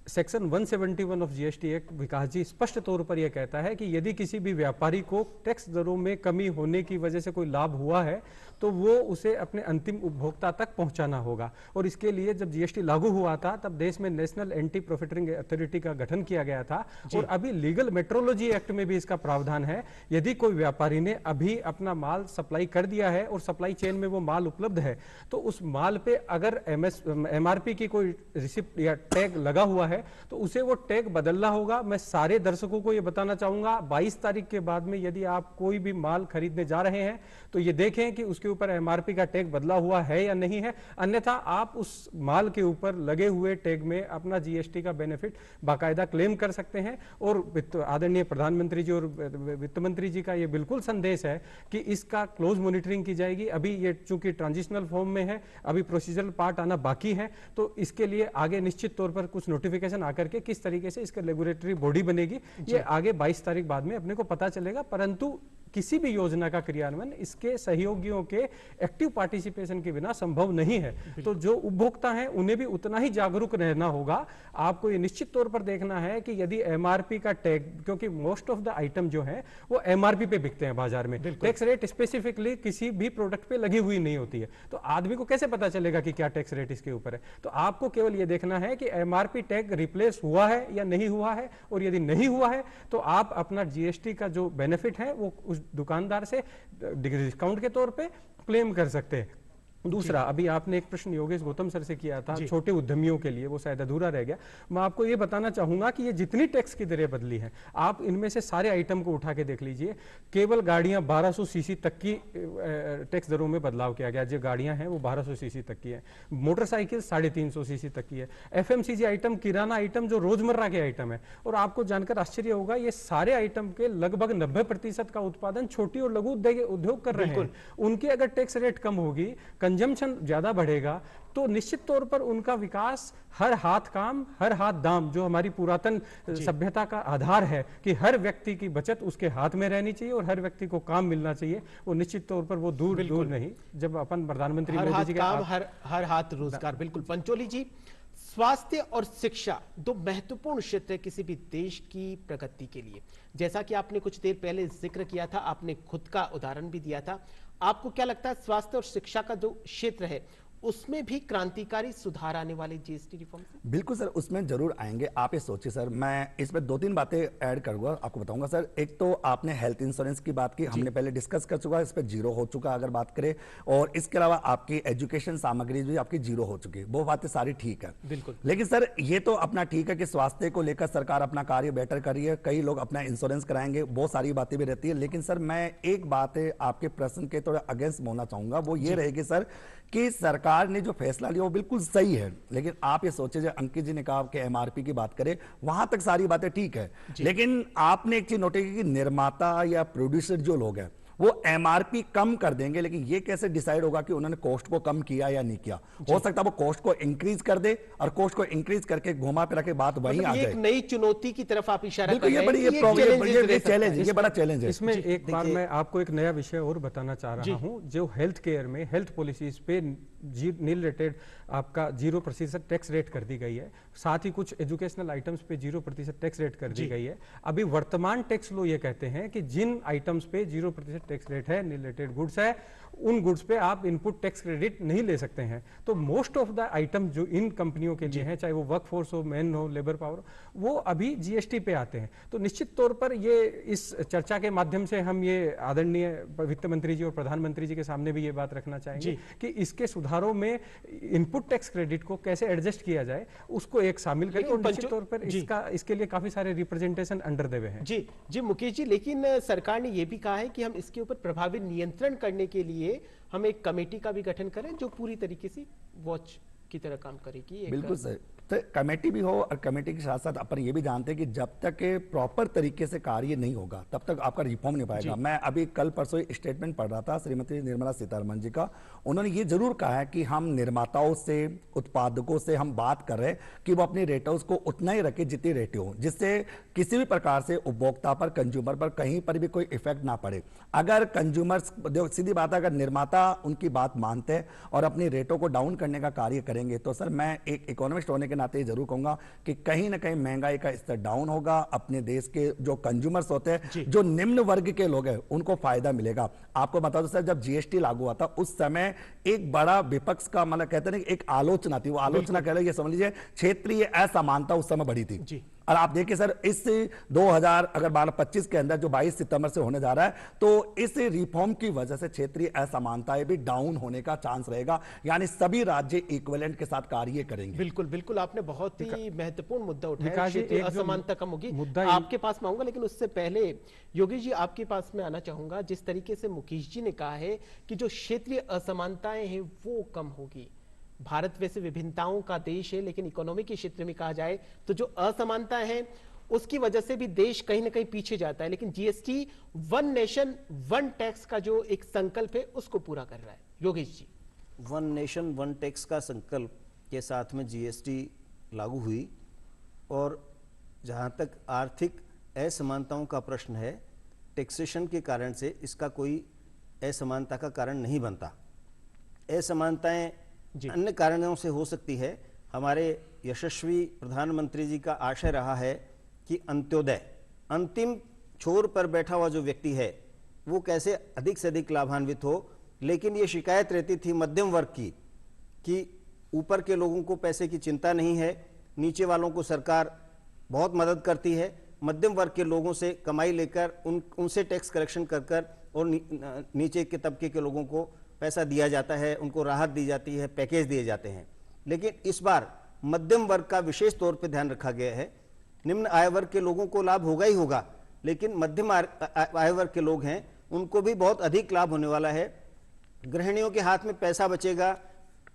Speaker 5: सेक्शन 171 ऑफ जीएसटी एक्ट, विकास जी स्पष्ट तौर पर यह कहता है कि यदि किसी भी व्यापारी को टैक्स दरों में कमी होने की वजह से कोई लाभ हुआ है तो वो उसे अपने अंतिम उपभोक्ता तक पहुंचाना होगा। और इसके लिए जब जीएसटी लागू हुआ था तब देश में नेशनल एंटी प्रॉफिटरिंग अथॉरिटी का गठन किया गया था, और अभी लीगल मेट्रोलॉजी एक्ट में भी इसका प्रावधान है। यदि कोई व्यापारी ने अभी अपना माल सप्लाई कर दिया है और सप्लाई चेन में वो माल उपलब्ध है, तो उस माल पे अगर एमआरपी की कोई रिसिप्ट या टैग लगा हुआ है है तो उसे वो टैग बदलना होगा। मैं सारे दर्शकों को ये बताना चाहूंगा 22 तारीख के बाद में यदि आप कोई भी माल खरीदने जा रहे हैं तो ये देखें कि उसके ऊपर एमआरपी का टैग बदला हुआ है या नहीं है, अन्यथा आप उस माल के ऊपर लगे हुए टैग में अपना जीएसटी का बेनिफिट बाकायदा क्लेम कर सकते हैं। और आदरणीय प्रधानमंत्री जी और वित्त मंत्री जी का ये बिल्कुल संदेश है कि इसका क्लोज मॉनिटरिंग की जाएगी। अभी ये चूंकि ट्रांजिशनल फॉर्म में है, अभी प्रोसीजरल पार्ट आना बाकी है, तो इसके लिए आगे निश्चित तौर पर कुछ नोटिफिकेशन आकर के किस तरीके से इसका रेगुलेटरी बॉडी बनेगी ये आगे 22 तारीख बाद में अपने को पता चलेगा। परंतु किसी भी योजना का क्रियान्वयन इसके सहयोगियों के एक्टिव पार्टिसिपेशन के बिना संभव नहीं है। तो जो उपभोक्ता हैं उन्हें भी उतना ही जागरूक रहना होगा। आपको ये निश्चित तौर पर देखना है कि यदि एमआरपी का टैग, क्योंकि मोस्ट ऑफ द आइटम जो है वो एमआरपी पे बिकते हैं बाजार में, टैक्स रेट स्पेसिफिकली किसी भी प्रोडक्ट पे लगी हुई नहीं होती है, तो आदमी को कैसे पता चलेगा कि क्या टैक्स रेट इसके ऊपर है। तो आपको केवल ये देखना है कि एमआरपी टैग रिप्लेस हुआ है या नहीं हुआ है, और यदि नहीं हुआ है तो आप अपना जीएसटी का जो बेनिफिट है वो उस दुकानदार से डिस्काउंट के तौर पे क्लेम कर सकते हैं। दूसरा, अभी आपने एक प्रश्न योगेश गौतम सर से किया था छोटे उद्यमियों के लिए, वो शायद अधूरा रह गया। मैं आपको ये बताना चाहूंगा कि ये जितनी टैक्स की दरें बदली हैं, आप इनमें से सारे आइटम को उठा के देख लीजिए। केवल गाड़ियां 1200 सीसी तक की टैक्स दरों में बदलाव किया गया। जो गाड़ियां हैं वो 1200 सीसी तक की है, मोटरसाइकिल 350 सीसी तक की है, एफएमसीजी आइटम, किराना आइटम जो रोजमर्रा के आइटम है। और आपको जानकर आश्चर्य होगा, ये सारे आइटम के लगभग 90% का उत्पादन छोटी और लघु उद्योग कर रहे हैं। उनकी अगर टैक्स रेट कम होगी, कंजम्पशन ज्यादा बढ़ेगा, तो निश्चित तौर पर उनका विकास हर हाथ काम हर हाथ दाम, जो हमारी पुरातन सभ्यता का आधार है कि हर व्यक्ति की बचत उसके हाथ में रहनी चाहिए और हर व्यक्ति को काम मिलना चाहिए, वो निश्चित तौर पर वो दूर नहीं। जब अपन प्रधानमंत्री
Speaker 1: हर
Speaker 5: मोदी
Speaker 1: हाथ
Speaker 5: जी
Speaker 1: काम हर हाथ रोजगार, बिल्कुल। पंचोली जी, स्वास्थ्य और शिक्षा दो महत्वपूर्ण क्षेत्र है किसी भी देश की प्रगति के लिए। जैसा कि आपने कुछ देर पहले जिक्र किया था, आपने खुद का उदाहरण भी दिया था। आपको क्या लगता है स्वास्थ्य और शिक्षा का जो क्षेत्र है उसमें भी क्रांतिकारी सुधार आने वाले जीएसटी रिफॉर्म से?
Speaker 7: बिल्कुल सर, उसमें जरूर आएंगे। आप ये सोचिए सर, मैं इसमें 2-3 बातें ऐड करूंगा, आपको बताऊंगा सर। एक तो आपने हेल्थ इंश्योरेंस की बात की, हमने पहले डिस्कस कर चुका है, इस पर 0 हो चुका अगर बात करें। और इसके अलावा आपकी एजुकेशन सामग्री भी आपकी 0 हो चुकी है, वो बातें सारी ठीक है।
Speaker 1: बिल्कुल।
Speaker 7: लेकिन सर ये तो अपना ठीक है कि स्वास्थ्य को लेकर सरकार अपना कार्य बेटर कर रही है, कई लोग अपना इंश्योरेंस कराएंगे, बहुत सारी बातें भी रहती है। लेकिन सर मैं एक बात आपके प्रश्न के थोड़ा अगेंस्ट बोलना चाहूंगा, वो ये रहेगी सर कि सरकार ने जो फैसला लिया वो बिल्कुल सही है। लेकिन आप ये सोचिए, जो अंकित जी ने कहा कि एमआरपी की बात करें, वहां तक सारी बातें ठीक है। लेकिन आपने एक चीज नोट की कि निर्माता या प्रोड्यूसर जो लोग हैं वो एमआरपी कम कर देंगे, लेकिन ये कैसे डिसाइड होगा कि उन्होंने कॉस्ट को कम किया या नहीं किया? हो सकता है वो कॉस्ट को इंक्रीज कर दे और कॉस्ट को इंक्रीज करके घुमा फिरा के बात वहीं आ जाए।
Speaker 1: एक नई चुनौती की तरफ आप इशारा कर रहे हैं।
Speaker 7: ये बड़ा चैलेंज है।
Speaker 5: इसमें एक बार मैं आपको एक नया विषय और बताना चाह रहा हूं। जो हेल्थ केयर में हेल्थ पॉलिसीज पे नील रेटेड आपका 0% टैक्स रेट कर दी गई है, साथ ही कुछ एजुकेशनल आइटम्स पे 0% टैक्स रेट कर दी गई है। अभी वर्तमान टैक्स लो ये कहते हैं कि जिन आइटम्स पे 0% टैक्स रेट है, नील रेटेड गुड्स है, उन गुड्स पे आप इनपुट टैक्स क्रेडिट नहीं ले सकते हैं। तो मोस्ट ऑफ द आइटम जो इन कंपनियों के लिए हैं, चाहे वो वर्कफोर्स हो, मैन हो, लेबर पावर, वो अभी जीएसटी पे आते हैं। तो निश्चित तौर पर ये इस चर्चा के माध्यम से हम ये आदरणीय वित्त मंत्री जी और प्रधानमंत्री जी के सामने भी ये बात रखना चाहेंगे कि इसके सुधारों में इनपुट टैक्स क्रेडिट को कैसे एडजस्ट किया जाए, उसको एक शामिल करें। और निश्चित तौर पर इसके लिए काफी सारे रिप्रेजेंटेशन अंडर देवे हैं।
Speaker 1: जी मुकेश जी, लेकिन सरकार ने यह भी कहा है कि हम इसके ऊपर प्रभावी नियंत्रण करने के लिए हम एक कमेटी का भी गठन करें जो पूरी तरीके से वॉच की तरह काम करेगी।
Speaker 7: बिल्कुल सर, तो कमेटी भी हो, और कमेटी के साथ साथ अपन ये भी जानते हैं कि जब तक प्रॉपर तरीके से कार्य नहीं होगा तब तक आपका रिफॉर्म नहीं पाएगा। मैं अभी कल परसों स्टेटमेंट पढ़ रहा था श्रीमती निर्मला सीतारमण जी का, उन्होंने ये जरूर कहा है कि हम निर्माताओं से, उत्पादकों से हम बात कर रहे हैं कि वो अपनी रेटों को उतना ही रखे जितनी रेटें हो, जिससे किसी भी प्रकार से उपभोक्ता पर, कंज्यूमर पर कहीं पर भी कोई इफेक्ट ना पड़े। अगर कंज्यूमर्स, सीधी बात है, अगर निर्माता उनकी बात मानते हैं और अपनी रेटों को डाउन करने का कार्य करेंगे, तो सर मैं एक इकोनॉमिस्ट होने के नाते जरूर कहूंगा कि कहीं ना कहीं महंगाई का स्तर डाउन होगा। अपने देश के जो कंज्यूमर्स होते हैं, जो निम्न वर्ग के लोग हैं, उनको फायदा मिलेगा। आपको बता दो सर, जब जीएसटी लागू हुआ था उस समय एक बड़ा विपक्ष का, मतलब कहते हैं एक आलोचना थी, वो आलोचना कह रहे, ये समझ लीजिए क्षेत्रीय असमानता उस समय बढ़ी थी। और आप देखिए सर, इस 2025 के अंदर जो 22 सितंबर से होने जा रहा है, तो इस रिफॉर्म की वजह से क्षेत्रीय असमानताएं भी डाउन होने का चांस रहेगा, यानी सभी राज्य इक्विवेलेंट के साथ कार्य करेंगे।
Speaker 1: बिल्कुल बिल्कुल, आपने बहुत ही महत्वपूर्ण मुद्दा उठाया,
Speaker 5: विकास जी,
Speaker 1: क्षेत्रीय
Speaker 5: एक जो
Speaker 1: असमानता कम होगी।
Speaker 5: मुद्दा
Speaker 1: आपके पास में आऊंगा, लेकिन उससे पहले योगेश जी आपके पास में आना चाहूंगा। जिस तरीके से मुकेश जी ने कहा है कि जो क्षेत्रीय असमानताएं हैं वो कम होगी। भारत वैसे विभिन्नताओं का देश है, लेकिन इकोनॉमी के क्षेत्र में कहा जाए तो जो असमानता है उसकी वजह से भी देश कहीं ना कहीं पीछे जाता है। लेकिन GST one nation one tax का जो एक संकल्प है उसको पूरा कर रहा है। Yogesh ji,
Speaker 6: one nation one tax का संकल्प के साथ में जीएसटी लागू हुई, और जहाँ तक आर्थिक असमानताओं का प्रश्न है, टैक्सेशन के कारण से इसका कोई असमानता का कारण नहीं बनता। असमानताएं अन्य कारणों से हो सकती है। हमारे यशस्वी प्रधानमंत्री जी का आशय रहा है कि अंत्योदय, अंतिम छोर पर बैठा हुआ जो व्यक्ति है वो कैसे अधिक से अधिक लाभान्वित हो। लेकिन ये शिकायत रहती थी मध्यम वर्ग की कि ऊपर के लोगों को पैसे की चिंता नहीं है, नीचे वालों को सरकार बहुत मदद करती है, मध्यम वर्ग के लोगों से कमाई लेकर उनसे टैक्स कलेक्शन कर और नीचे के तबके के लोगों को पैसा दिया जाता है, उनको राहत दी जाती है, पैकेज दिए जाते हैं। लेकिन इस बार मध्यम वर्ग का विशेष तौर पे ध्यान रखा गया है। निम्न आय वर्ग के लोगों को लाभ होगा ही होगा, लेकिन मध्यम आय वर्ग के लोग हैं उनको भी बहुत अधिक लाभ होने वाला है। गृहिणियों के हाथ में पैसा बचेगा,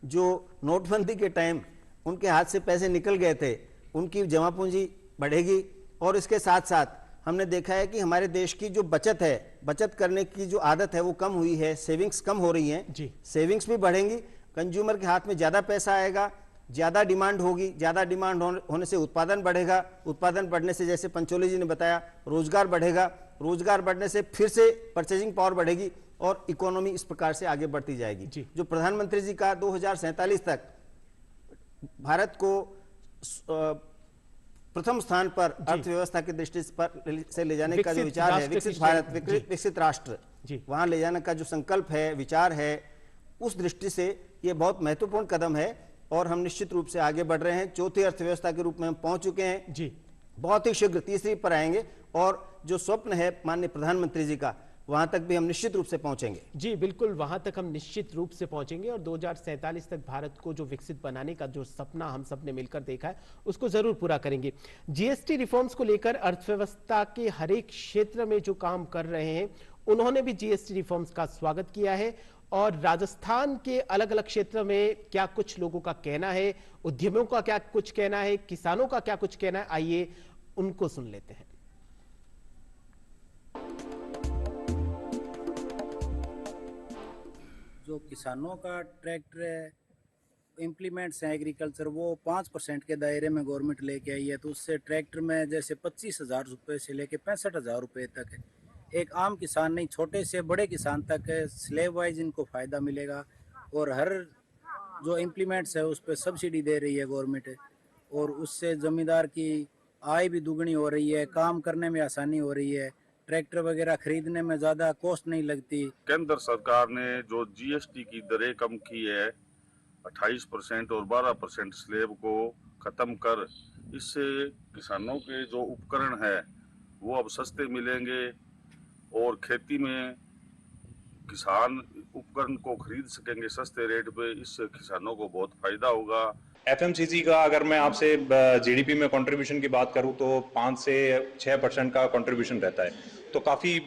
Speaker 6: जो नोटबंदी के टाइम उनके हाथ से पैसे निकल गए थे, उनकी जमा पूंजी बढ़ेगी। और इसके साथ साथ हमने देखा है कि हमारे देश की जो बचत है, बचत करने की जो आदत है वो कम हुई है, सेविंग्स कम हो रही हैं
Speaker 1: जी।
Speaker 6: सेविंग्स भी बढ़ेंगी, कंज्यूमर के हाथ में ज़्यादा पैसा आएगा, ज़्यादा डिमांड होगी, ज़्यादा डिमांड होने से उत्पादन बढ़ेगा, उत्पादन बढ़ने से जैसे पंचोली जी ने बताया रोजगार बढ़ेगा, रोजगार बढ़ने से फिर से परचेजिंग पावर बढ़ेगी और इकोनॉमी इस प्रकार से आगे बढ़ती जाएगी। जो प्रधानमंत्री जी का 2047 तक भारत को प्रथम स्थान पर अर्थव्यवस्था की दृष्टि से ले जाने का जो विचार है, विकसित भारत विकसित राष्ट्र वहां ले जाने का जो संकल्प है, विचार है, उस दृष्टि से ये बहुत महत्वपूर्ण कदम है और हम निश्चित रूप से आगे बढ़ रहे हैं। चौथी अर्थव्यवस्था के रूप में हम पहुंच चुके हैं जी, बहुत ही शीघ्र तीसरी पर आएंगे और जो स्वप्न है माननीय प्रधानमंत्री जी का, वहां तक भी हम निश्चित रूप से पहुंचेंगे।
Speaker 1: जी बिल्कुल, वहां तक हम निश्चित रूप से पहुंचेंगे और 2047 तक भारत को जो विकसित बनाने का जो सपना हम सब ने मिलकर देखा है उसको जरूर पूरा करेंगे। जीएसटी रिफॉर्म्स को लेकर अर्थव्यवस्था के हर एक क्षेत्र में जो काम कर रहे हैं उन्होंने भी जीएसटी रिफॉर्म्स का स्वागत किया है। और राजस्थान के अलग अलग क्षेत्र में क्या कुछ लोगों का कहना है, उद्यमियों का क्या कुछ कहना है, किसानों का क्या कुछ कहना है, आइए उनको सुन लेते हैं।
Speaker 8: जो किसानों का ट्रैक्टर है, इम्प्लीमेंट्स हैं एग्रीकल्चर, वो 5% के दायरे में गवर्नमेंट लेके आई है, तो उससे ट्रैक्टर में जैसे 25,000 रुपये से लेके 65,000 रुपये तक है। एक आम किसान नहीं, छोटे से बड़े किसान तक स्लेब वाइज इनको फ़ायदा मिलेगा। और हर जो इम्प्लीमेंट्स है उस पर सब्सिडी दे रही है गवर्नमेंट, और उससे ज़मींदार की आय भी दुगनी हो रही है, काम करने में आसानी हो रही है, ट्रैक्टर वगैरह खरीदने में ज़्यादा कॉस्ट नहीं लगती।
Speaker 9: केंद्र सरकार ने जो जीएसटी की दरें कम की है 28% और 12% स्लेब को ख़त्म कर, इससे किसानों के जो उपकरण है वो अब सस्ते मिलेंगे और खेती में किसान उपकरण को खरीद सकेंगे सस्ते रेट पे। इससे किसानों को बहुत फायदा होगा।
Speaker 10: एफएमसीजी का अगर मैं आपसे जीडीपी में कंट्रीब्यूशन की बात करूं तो 5 से 6% का कंट्रीब्यूशन रहता है, तो काफ़ी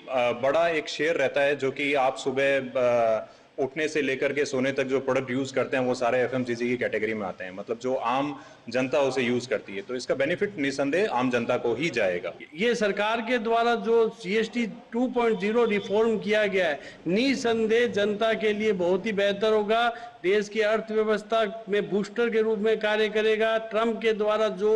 Speaker 10: बड़ा एक शेयर रहता है जो कि आप सुबह उठने से लेकर के सोने तक जो प्रोडक्ट यूज़ करते हैं वो सारे एफएमसीजी की कैटेगरी में आते हैं, मतलब जो आम जनता उसे यूज़ करती है, तो इसका बेनिफिट निसंदेह आम जनता को ही जाएगा।
Speaker 11: ये सरकार के द्वारा जो जीएसटी 2.0 रिफॉर्म किया गया है निसंदेह जनता के लिए बहुत ही बेहतर होगा, देश की अर्थव्यवस्था में बूस्टर के रूप में कार्य करेगा। ट्रम्प के द्वारा जो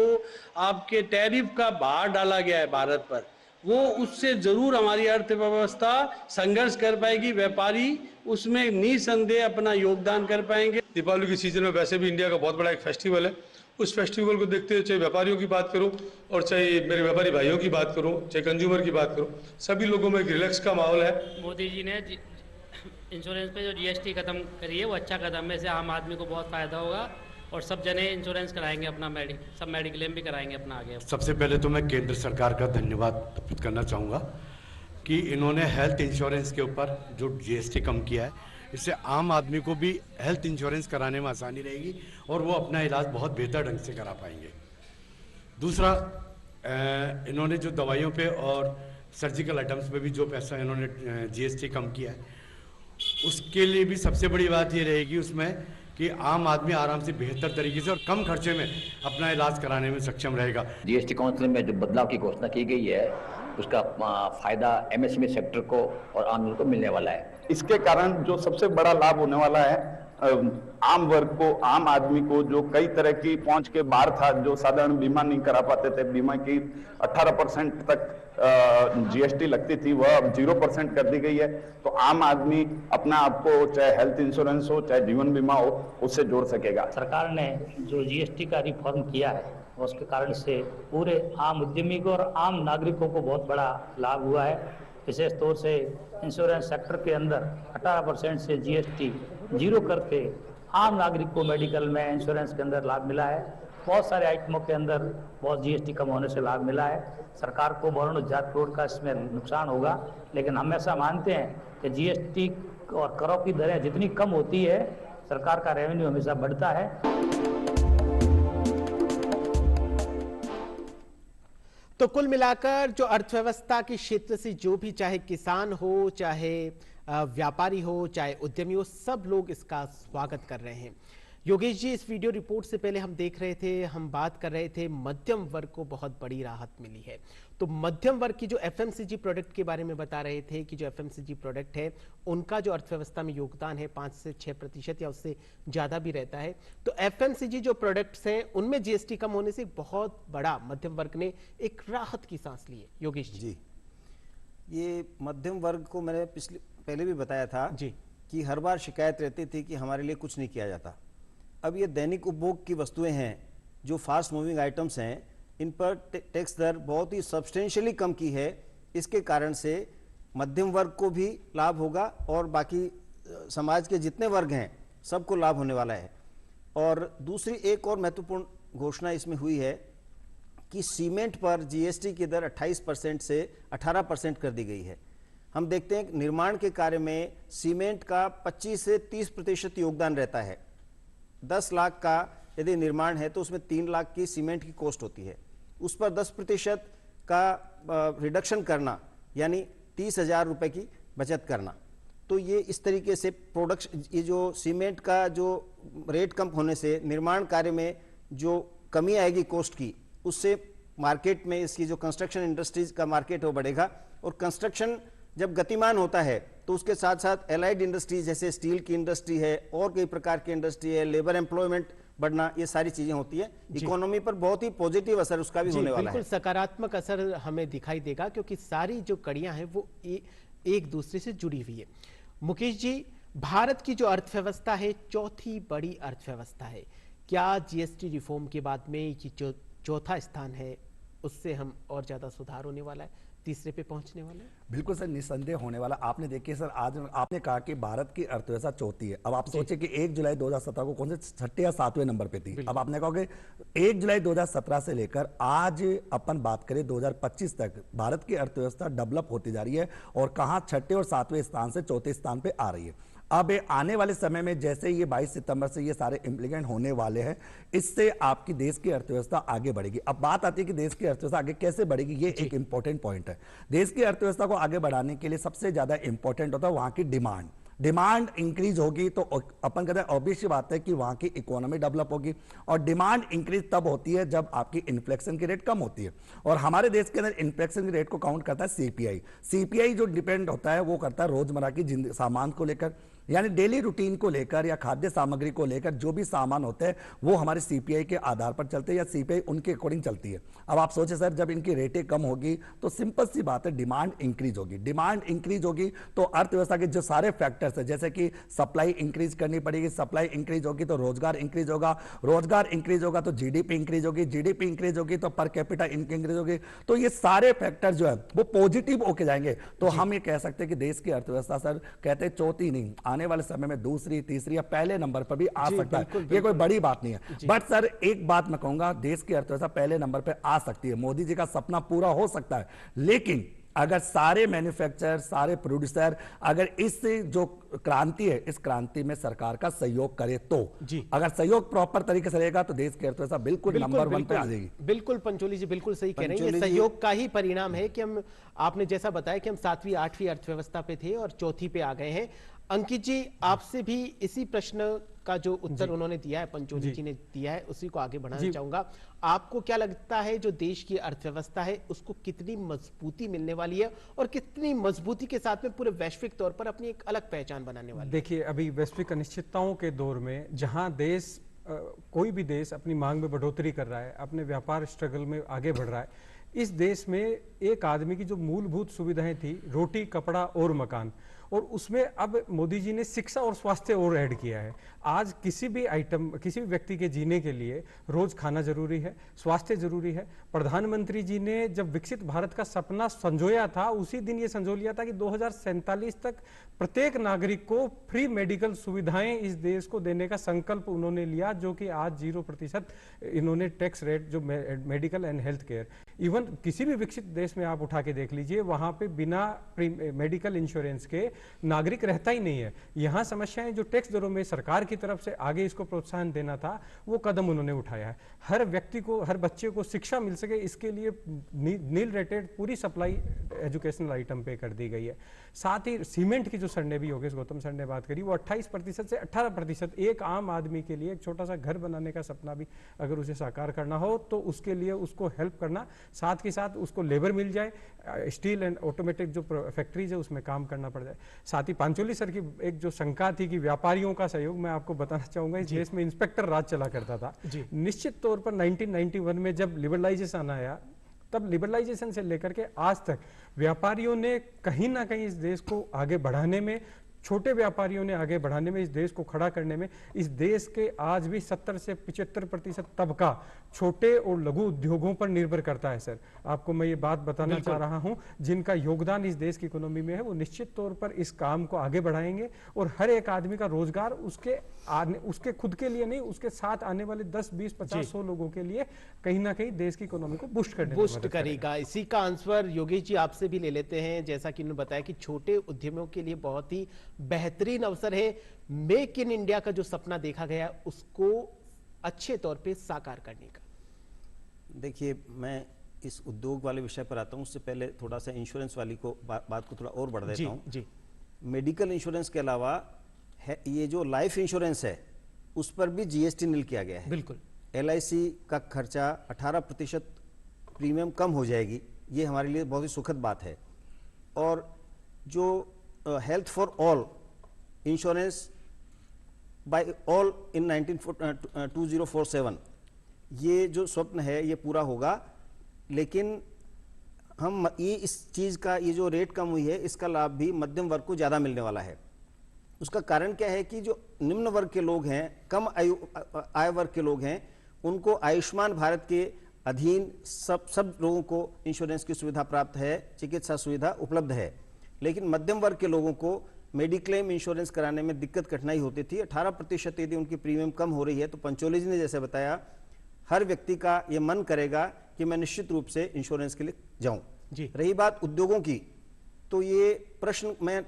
Speaker 11: आपके टैरिफ का भार डाला गया है भारत पर, वो उससे जरूर हमारी अर्थव्यवस्था संघर्ष कर पाएगी, व्यापारी उसमें निसंदेह अपना योगदान कर पाएंगे।
Speaker 12: दीपावली की सीजन में वैसे भी इंडिया का बहुत बड़ा एक फेस्टिवल है, उस फेस्टिवल को देखते हुए चाहे व्यापारियों की बात करूं और चाहे मेरे व्यापारी भाइयों की बात करूं, चाहे कंज्यूमर की बात करूं, सभी लोगों में एक रिलैक्स का माहौल है।
Speaker 13: मोदी जी ने इंश्योरेंस पे जो जीएसटी खत्म करी है वो अच्छा कदम है, इससे आम आदमी को बहुत फायदा होगा और सब जने इंश्योरेंस कराएंगे अपना, सब मेडिक्लेम भी कराएंगे अपना आगे।
Speaker 14: सबसे पहले तो मैं केंद्र सरकार का धन्यवाद अर्पित करना चाहूँगा कि इन्होंने हेल्थ इंश्योरेंस के ऊपर जो जीएसटी कम किया है, इससे आम आदमी को भी हेल्थ इंश्योरेंस कराने में आसानी रहेगी और वो अपना इलाज बहुत बेहतर ढंग से करा पाएंगे। दूसरा, इन्होंने जो दवाइयों पे और सर्जिकल आइटम्स पे भी जो पैसा इन्होंने जीएसटी कम किया है, उसके लिए भी सबसे बड़ी बात ये रहेगी उसमें कि आम आदमी आराम से बेहतर तरीके से और कम खर्चे में अपना इलाज कराने में सक्षम रहेगा।
Speaker 15: जीएसटी काउंसिल में जो बदलाव की घोषणा की गई है, उसका फायदा एमएसएमई सेक्टर को और आम लोगों को मिलने वाला है।
Speaker 16: इसके कारण जो सबसे बड़ा लाभ होने वाला है, आम वर्ग को, आम आदमी को, जो कई तरह की पहुंच के बाहर था, जो साधारण बीमा नहीं करा पाते थे, बीमा की 18% तक जीएसटी लगती थी, वह अब 0% कर दी गई है। तो आम आदमी अपना आपको, चाहे हेल्थ इंश्योरेंस हो चाहे जीवन बीमा हो, उससे जोड़ सकेगा।
Speaker 17: सरकार ने जो जीएसटी का रिफॉर्म किया है, उसके कारण से पूरे आम उद्यमी को और आम नागरिकों को बहुत बड़ा लाभ हुआ है। विशेष तौर से इंश्योरेंस सेक्टर के अंदर 18% से जीएसटी 0 करके आम नागरिक को मेडिकल में, इंश्योरेंस के अंदर लाभ मिला है। बहुत सारे आइटमों के अंदर बहुत जीएसटी कम होने से लाभ मिला है। सरकार को 52,000 करोड़ का इसमें नुकसान होगा, लेकिन हम ऐसा मानते हैं कि जीएसटी और करों की दरें जितनी कम होती है, सरकार का रेवेन्यू हमेशा बढ़ता है।
Speaker 1: तो कुल मिलाकर जो अर्थव्यवस्था के क्षेत्र से जो भी, चाहे किसान हो, चाहे व्यापारी हो, चाहे उद्यमी हो, सब लोग इसका स्वागत कर रहे हैं। योगेश जी, इस वीडियो रिपोर्ट से पहले हम देख रहे थे, हम बात कर रहे थे मध्यम वर्ग को बहुत बड़ी राहत मिली है। तो मध्यम वर्ग की जो एफएमसीजी प्रोडक्ट के बारे में बता रहे थे कि जो एफएमसीजी प्रोडक्ट है, उनका जो अर्थव्यवस्था में योगदान है 5 से 6% या उससे ज्यादा भी रहता है। तो एफएमसीजी जो प्रोडक्ट्स हैं, उनमें जीएसटी कम होने से बहुत बड़ा मध्यम वर्ग ने एक राहत की सांस ली है। योगेश जी,
Speaker 6: ये मध्यम वर्ग को मैंने पहले भी बताया था जी कि हर बार शिकायत रहती थी कि हमारे लिए कुछ नहीं किया जाता। अब ये दैनिक उपभोग की वस्तुएं हैं, जो फास्ट मूविंग आइटम्स हैं, इन पर टैक्स दर बहुत ही सब्सटेंशियली कम की है। इसके कारण से मध्यम वर्ग को भी लाभ होगा और बाकी समाज के जितने वर्ग हैं सबको लाभ होने वाला है। और दूसरी एक और महत्वपूर्ण घोषणा इसमें हुई है कि सीमेंट पर जीएसटी की दर 28% से 18% कर दी गई है। हम देखते हैं कि निर्माण के कार्य में सीमेंट का 25 से 30% योगदान रहता है। 10 लाख का यदि निर्माण है तो उसमें 3 लाख की सीमेंट की कॉस्ट होती है। उस पर 10% का रिडक्शन करना, यानी 30,000 रुपए की बचत करना। तो ये इस तरीके से प्रोडक्शन, ये जो सीमेंट का जो रेट कम होने से निर्माण कार्य में जो कमी आएगी कॉस्ट की, उससे मार्केट में इसकी जो कंस्ट्रक्शन इंडस्ट्रीज का मार्केट है वो बढ़ेगा। और कंस्ट्रक्शन जब गतिमान होता है तो उसके साथ साथ एलाइड इंडस्ट्रीज जैसे स्टील की इंडस्ट्री है और कई प्रकार की इंडस्ट्री है, लेबर एम्प्लॉयमेंट बढ़ना, ये सारी चीजें होती है। इकोनॉमी पर बहुत ही पॉजिटिव असर उसका भी होने वाला है।
Speaker 1: बिल्कुल सकारात्मक असर हमें दिखाई देगा, क्योंकि सारी जो कड़ियां हैं वो एक दूसरे से जुड़ी हुई है। मुकेश जी, भारत की जो अर्थव्यवस्था है, चौथी बड़ी अर्थव्यवस्था है। क्या जीएसटी रिफॉर्म के बाद में ये जो चौथा स्थान है, उससे हम और ज्यादा सुधार होने वाला है, तीसरे पे पहुंचने वाले?
Speaker 7: बिल्कुल सर, निस्संदेह होने वाला। आपने देखिए सर, आज आपने कहा कि भारत की अर्थव्यवस्था चौथी है। अब आप सोचिए कि 1 जुलाई 2017 को कौन से 6 या 7वें नंबर पे थी। अब आपने कहा कि 1 जुलाई 2017 से लेकर आज अपन बात करें 2025 तक भारत की अर्थव्यवस्था डेवलप होती जा रही है और कहां 6 और 7वें स्थान से 4थे स्थान पे आ रही है। अब आने वाले समय में जैसे ये 22 सितंबर से ये सारे इम्प्लीमेंट होने वाले हैं, इससे आपकी देश की अर्थव्यवस्था आगे बढ़ेगी। अब बात आती है कि देश की अर्थव्यवस्था आगे कैसे बढ़ेगी, ये एक इंपॉर्टेंट पॉइंट है। देश की अर्थव्यवस्था को आगे बढ़ाने के लिए सबसे ज्यादा इंपॉर्टेंट होता है वहां की डिमांड। डिमांड इंक्रीज होगी तो अपन कहते हैं ऑब्वियस बात है कि वहां की इकोनॉमी डेवलप होगी। और डिमांड इंक्रीज तब होती है जब आपकी इन्फ्लेशन की रेट कम होती है। और हमारे देश के अंदर इन्फ्लेशन की रेट को काउंट करता है सीपीआई। सीपीआई जो डिपेंड होता है वो करता है रोजमर्रा की सामान को लेकर, यानी डेली रूटीन को लेकर या खाद्य सामग्री को लेकर जो भी सामान होते हैं वो हमारे सीपीआई के आधार पर चलते हैं या सीपीआई उनके अकॉर्डिंग चलती है। अब आप सोचे सर, जब इनकी रेटें कम होगी तो सिंपल सी बात है डिमांड इंक्रीज होगी। डिमांड इंक्रीज होगी तो अर्थव्यवस्था के जो सारे फैक्टर्स है, जैसे कि सप्लाई इंक्रीज करनी पड़ेगी, सप्लाई इंक्रीज होगी तो रोजगार इंक्रीज होगा, रोजगार इंक्रीज होगा तो जीडीपी इंक्रीज होगी, जीडीपी इंक्रीज होगी तो पर कैपिटा इंक्रीज होगी। तो ये सारे फैक्टर जो है वो पॉजिटिव होके जाएंगे। तो हम ये कह सकते हैं कि देश की अर्थव्यवस्था सर कहते हैं चौथी नहीं, आने वाले समय में दूसरी, तीसरी या पहले नंबर पर भी आ
Speaker 1: जी,
Speaker 7: सकता
Speaker 1: बिल्कुल,
Speaker 7: है। ये कोई बड़ी बात नहीं है।
Speaker 1: जी।
Speaker 7: बट सर एक बात मैं कहूंगा, देश की अर्थव्यवस्था पहले नंबर पर आ सकती है, मोदी जी का सपना पूरा हो सकता है, लेकिन अगर सारे मैन्युफैक्चरर, सारे प्रोड्यूसर अगर इस जो क्रांति है, इस क्रांति में सरकार का सहयोग करे तो
Speaker 1: जी।
Speaker 7: अगर सहयोग प्रॉपर तरीके से रहेगा तो देश की अर्थव्यवस्था बिल्कुल नंबर 1 पे आ जाएगी।
Speaker 1: बिल्कुल पंचोली जी बिल्कुल सही कह रहे हैं। ये
Speaker 6: पंचोली जी-
Speaker 1: सहयोग का ही परिणाम है कि हम, आपने जैसा बताया कि हम 7वीं 8वीं अर्थव्यवस्था पे थे और चौथी पे आ गए हैं। अंकित जी, आपसे भी इसी प्रश्न का जो उत्तर उन्होंने दिया है, पंचोली जी ने दिया है, उसी को आगे बढ़ाना चाहूंगा। आपको क्या लगता है जो देश की अर्थव्यवस्था है उसको कितनी मजबूती मिलने वाली है और कितनी मजबूती के साथ में पूरे वैश्विक तौर पर अपनी एक अलग पहचान बनाने वाली है?
Speaker 5: देखिए, अभी वैश्विक अनिश्चितताओं के दौर में जहां देश कोई भी देश अपनी मांग में बढ़ोतरी कर रहा है, अपने व्यापार स्ट्रगल में आगे बढ़ रहा है, इस देश में एक आदमी की जो मूलभूत सुविधाएं थी, रोटी, कपड़ा और मकान, और उसमें अब मोदी जी ने शिक्षा और स्वास्थ्य और ऐड किया है। आज किसी भी व्यक्ति के जीने के लिए रोज खाना जरूरी है, स्वास्थ्य जरूरी है। प्रधानमंत्री जी ने जब विकसित भारत का सपना संजोया था, उसी दिन ये संजो लिया था कि 2047 तक प्रत्येक नागरिक को फ्री मेडिकल सुविधाएं इस देश को देने का संकल्प उन्होंने लिया, जो कि आज 0% इन्होंने टैक्स रेट, जो medical and health care, even किसी भी विकसित देश में आप उठा के देख लीजिए, वहां पे बिना मेडिकल इंश्योरेंस के नागरिक रहता ही नहीं है। यहां समस्याएं जो टैक्स दरों में सरकार की तरफ से आगे इसको प्रोत्साहन देना था, वो कदम उन्होंने उठाया है। हर व्यक्ति को, हर बच्चे को शिक्षा मिल सके, इसके लिए नील रेटेड पूरी सप्लाई एजुकेशनल आइटम पे कर दी गई है। साथ ही सीमेंट की जो सर भी योगेश गौतम सर ने बात करी, वो 28% से 18%, एक आम आदमी के लिए एक छोटा सा घर बनाने का सपना भी अगर उसे साकार करना हो तो उसके लिए उसको हेल्प करना, साथ के साथ उसको लेबर मिल जाए, स्टील एंड ऑटोमेटिक जो फैक्ट्रीज है उसमें काम करना पड़ जाए। साथ ही पांचोली सर की एक जो शंका थी कि व्यापारियों का सहयोग, मैं आपको बताना चाहूंगा, इस देश में इंस्पेक्टर राज चला करता था। निश्चित तौर पर 1991 में जब लिबरलाइजेशन आया, तब लिबरलाइजेशन से लेकर के आज तक व्यापारियों ने कहीं ना कहीं इस देश को आगे बढ़ाने में, छोटे व्यापारियों ने आगे बढ़ाने में, इस देश को खड़ा करने में, इस देश के आज भी 70 से 75% तबका छोटे और लघु उद्योगों पर निर्भर करता है। सर, आपको मैं ये बात बताना चाह रहा हूं, जिनका योगदान इस देश की इकोनॉमी में है, वो निश्चित तौर पर इस काम को आगे बढ़ाएंगे और हर एक आदमी का रोजगार उसके खुद के लिए नहीं, उसके साथ आने वाले 10, 20, 50, 100 लोगों के लिए कहीं ना कहीं देश की इकोनॉमी को बूस्ट
Speaker 1: करेगा। इसी का आंसर योगेश जी आपसे भी ले लेते हैं। जैसा कि उन्होंने बताया कि छोटे उद्यमियों के लिए बहुत ही बेहतरीन अवसर है मेक इन इंडिया का जो सपना देखा गया उसको अच्छे तौर पे साकार करने का।
Speaker 6: देखिए, मैं इस उद्योग वाले विषय पर आता हूं, उससे पहले थोड़ा सा इंश्योरेंस वाली को बात को थोड़ा और बढ़ देता हूं।
Speaker 1: जी।
Speaker 6: मेडिकल इंश्योरेंस के अलावा है ये जो लाइफ इंश्योरेंस है, उस पर भी जीएसटी नील किया गया है।
Speaker 1: बिल्कुल।
Speaker 6: LIC का खर्चा 18% प्रीमियम कम हो जाएगी, ये हमारे लिए बहुत ही सुखद बात है। और जो health for all insurance by all in 2047, ये जो स्वप्न है ये पूरा होगा। लेकिन हम ये इस चीज का, ये जो रेट कम हुई है, इसका लाभ भी मध्यम वर्ग को ज्यादा मिलने वाला है। उसका कारण क्या है कि जो निम्न वर्ग के लोग हैं, कम आय वर्ग के लोग हैं, उनको आयुष्मान भारत के अधीन सब लोगों को इंश्योरेंस की सुविधा प्राप्त है, चिकित्सा सुविधा उपलब्ध है। लेकिन मध्यम वर्ग के लोगों को मेडिक्लेम इंश्योरेंस कराने में दिक्कत कठिनाई होती थी। 18% यदि उनकी प्रीमियम कम हो रही है तो पंचोली जी ने जैसे बताया, हर व्यक्ति का ये मन करेगा कि मैं निश्चित रूप से इंश्योरेंस के लिए जाऊं। रही बात उद्योगों की, तो ये प्रश्न मैं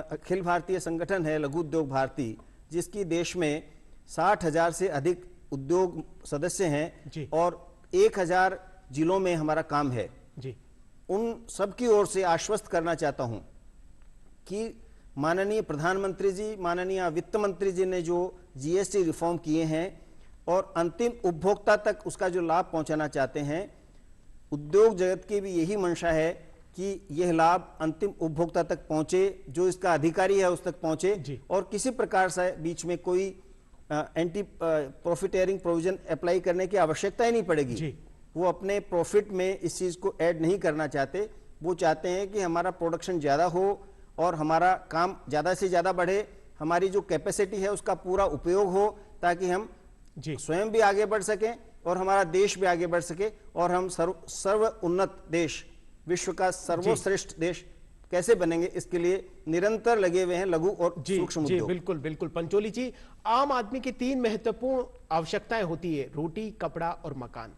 Speaker 6: अखिल भारतीय संगठन है लघु उद्योग भारती, जिसकी देश में 60,000 से अधिक उद्योग सदस्य हैं और 1,000 जिलों में हमारा काम है। उन सबकी ओर से आश्वस्त करना चाहता हूं कि माननीय प्रधानमंत्री जी, माननीय वित्त मंत्री जी ने जो जीएसटी रिफॉर्म किए हैं और अंतिम उपभोक्ता तक उसका जो लाभ पहुंचाना चाहते हैं, उद्योग जगत की भी यही मंशा है कि यह लाभ अंतिम उपभोक्ता तक पहुंचे, जो इसका अधिकारी है उस तक पहुंचे और किसी प्रकार से बीच में कोई एंटी प्रॉफिटेरिंग प्रोविजन अप्लाई करने की आवश्यकता ही नहीं पड़ेगी। वो अपने प्रॉफिट में इस चीज को ऐड नहीं करना चाहते। वो चाहते हैं कि हमारा प्रोडक्शन ज्यादा हो और हमारा काम ज्यादा से ज्यादा बढ़े, हमारी जो कैपेसिटी है उसका पूरा उपयोग हो, ताकि हम स्वयं भी आगे बढ़ सकें और हमारा देश भी आगे बढ़ सके और हम सर्व उन्नत देश, विश्व का सर्वश्रेष्ठ देश कैसे बनेंगे, इसके लिए निरंतर लगे हुए हैं लघु और सूक्ष्म
Speaker 1: जी
Speaker 6: उद्योग।
Speaker 1: बिल्कुल बिल्कुल। पंचोली जी, आम आदमी की 3 महत्वपूर्ण आवश्यकताएं होती है, रोटी, कपड़ा और मकान।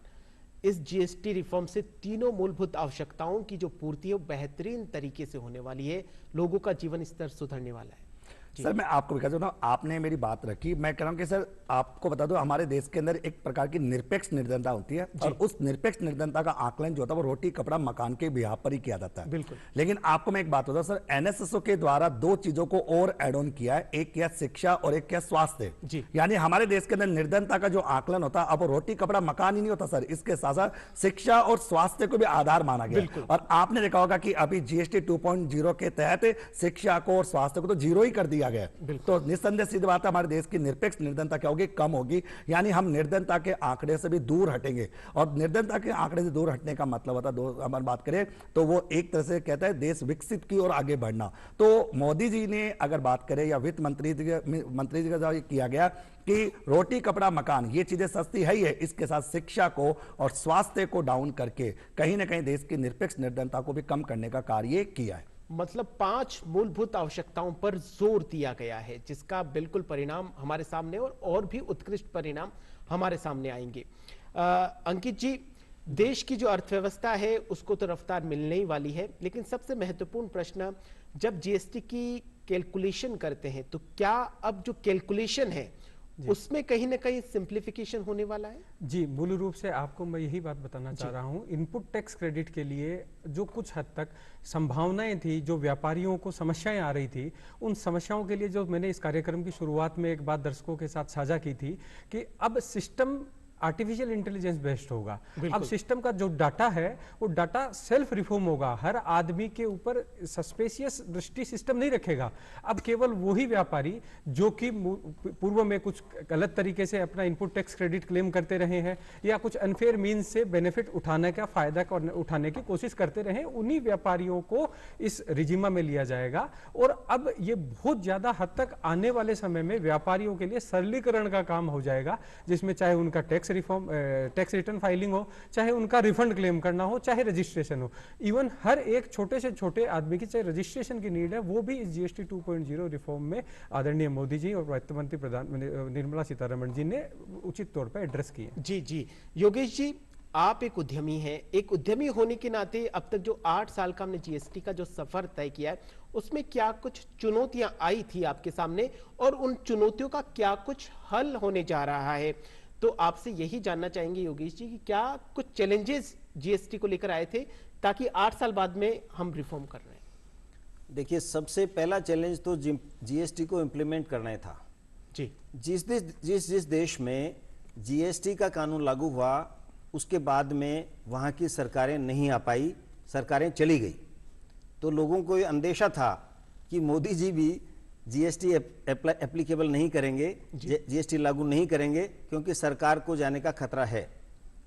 Speaker 1: इस जीएसटी रिफॉर्म से तीनों मूलभूत आवश्यकताओं की जो पूर्ति है वो बेहतरीन तरीके से होने वाली है, लोगों का जीवन स्तर सुधरने वाला है।
Speaker 7: सर मैं आपको भी कहता हूं, आपने मेरी बात रखी, मैं कह रहा हूं कि सर आपको बता दो, हमारे देश के अंदर एक प्रकार की निरपेक्ष निर्धनता होती है और उस निरपेक्ष निर्धनता का आकलन जो होता है वो रोटी, कपड़ा, मकान के बिहार पर ही किया जाता है।
Speaker 1: बिल्कुल।
Speaker 7: लेकिन आपको मैं एक बात बताऊं सर, एनएसएसओ के द्वारा 2 चीजों को और एड ऑन किया है, एक किया शिक्षा और एक किया स्वास्थ्य। यानी हमारे देश के अंदर निर्धनता का जो आकलन होता है अब रोटी, कपड़ा, मकान ही नहीं होता सर, इसके साथ साथ शिक्षा और स्वास्थ्य को भी आधार माना गया। और आपने देखा होगा कि अभी जीएसटी 2.0 के तहत शिक्षा को और स्वास्थ्य को तो 0 ही कर दिया गया। तो निस्संदेह सीधी बात है, हमारे देश की निरपेक्ष निर्धनता क्या होगी, कम होगी। यानी हम निर्धनता के आंकड़े से भी दूर हटेंगे। और निर्धनता के आंकड़े से दूर हटने का मतलब होता है, हम बात करें तो वो एक तरह से कहता है देश विकसित की ओर आगे बढ़ना। तो मोदी जी ने अगर बात करें या वित्त मंत्री जी का जो किया गया कि रोटी, कपड़ा, मकान ये चीजें सस्ती है ही है, इसके साथ शिक्षा को और स्वास्थ्य को डाउन करके कहीं ना कहीं देश की निरपेक्ष निर्धनता को भी कम करने का कार्य किया है।
Speaker 1: मतलब 5 मूलभूत आवश्यकताओं पर जोर दिया गया है, जिसका बिल्कुल परिणाम हमारे सामने और भी उत्कृष्ट परिणाम हमारे सामने आएंगे। अंकित जी, देश की जो अर्थव्यवस्था है उसको तो रफ्तार मिलने ही वाली है, लेकिन सबसे महत्वपूर्ण प्रश्न, जब जीएसटी की कैलकुलेशन करते हैं तो क्या अब जो कैलकुलेशन है उसमें कहीं ना कहीं सिंप्लीफिकेशन होने वाला है?
Speaker 5: जी, मूल रूप से आपको मैं यही बात बताना चाह रहा हूं, इनपुट टैक्स क्रेडिट के लिए जो कुछ हद तक संभावनाएं थी, जो व्यापारियों को समस्याएं आ रही थी, उन समस्याओं के लिए जो मैंने इस कार्यक्रम की शुरुआत में एक बात दर्शकों के साथ साझा की थी कि अब सिस्टम आर्टिफिशियल इंटेलिजेंस बेस्ड होगा। अब सिस्टम का जो डाटा है वो डाटा सेल्फ रिफॉर्म होगा, हर आदमी के ऊपर सस्पेशियस दृष्टि सिस्टम नहीं रखेगा। अब केवल वही व्यापारी जो कि पूर्व में कुछ गलत तरीके से अपना इनपुट टैक्स क्रेडिट क्लेम करते रहे हैं या कुछ अनफेयर मीन्स से बेनिफिट उठाने का फायदा उठाने की कोशिश करते रहे, उन्हीं व्यापारियों को इस रिजिमा में लिया जाएगा। और अब ये बहुत ज्यादा हद तक आने वाले समय में व्यापारियों के लिए सरलीकरण का काम हो जाएगा, जिसमें चाहे उनका tax reform, tax return filing हो, चाहे उनका रिफंड क्लेम करना हो, चाहे रजिस्ट्रेशन हो, इवन हर एक छोटे से छोटे आदमी की चाहे रजिस्ट्रेशन की नीड है, वो भी इस जीएसटी 2.0 रिफॉर्म में आदरणीय मोदी जी और वित्त मंत्री निर्मला सीतारमण जी ने उचित तौर पर एड्रेस किए।
Speaker 1: जी जी, योगेश जी, आप एक उद्यमी हैं, एक उद्यमी होने के नाते अब तक जो 8 साल का हमने जीएसटी का जो सफर तय किया है उसमें क्या कुछ चुनौतियां आई थी आपके सामने, और उन चुनौतियों का क्या कुछ हल होने जा रहा है? तो आपसे यही जानना चाहेंगे योगेश जी कि क्या कुछ चैलेंजेस जीएसटी को लेकर आए थे ताकि 8 साल बाद में हम रिफॉर्म कर रहे हैं?
Speaker 6: देखिए, सबसे पहला चैलेंज तो जीएसटी को इम्प्लीमेंट करना ही था।
Speaker 1: जी,
Speaker 6: जिस देश में जीएसटी का कानून लागू हुआ उसके बाद में वहाँ की सरकारें नहीं आ पाई, सरकारें चली गई, तो लोगों को ये अंदेशा था कि मोदी जी भी जीएसटी एप्लीकेबल नहीं करेंगे, जीएसटी लागू नहीं करेंगे क्योंकि सरकार को जाने का खतरा है।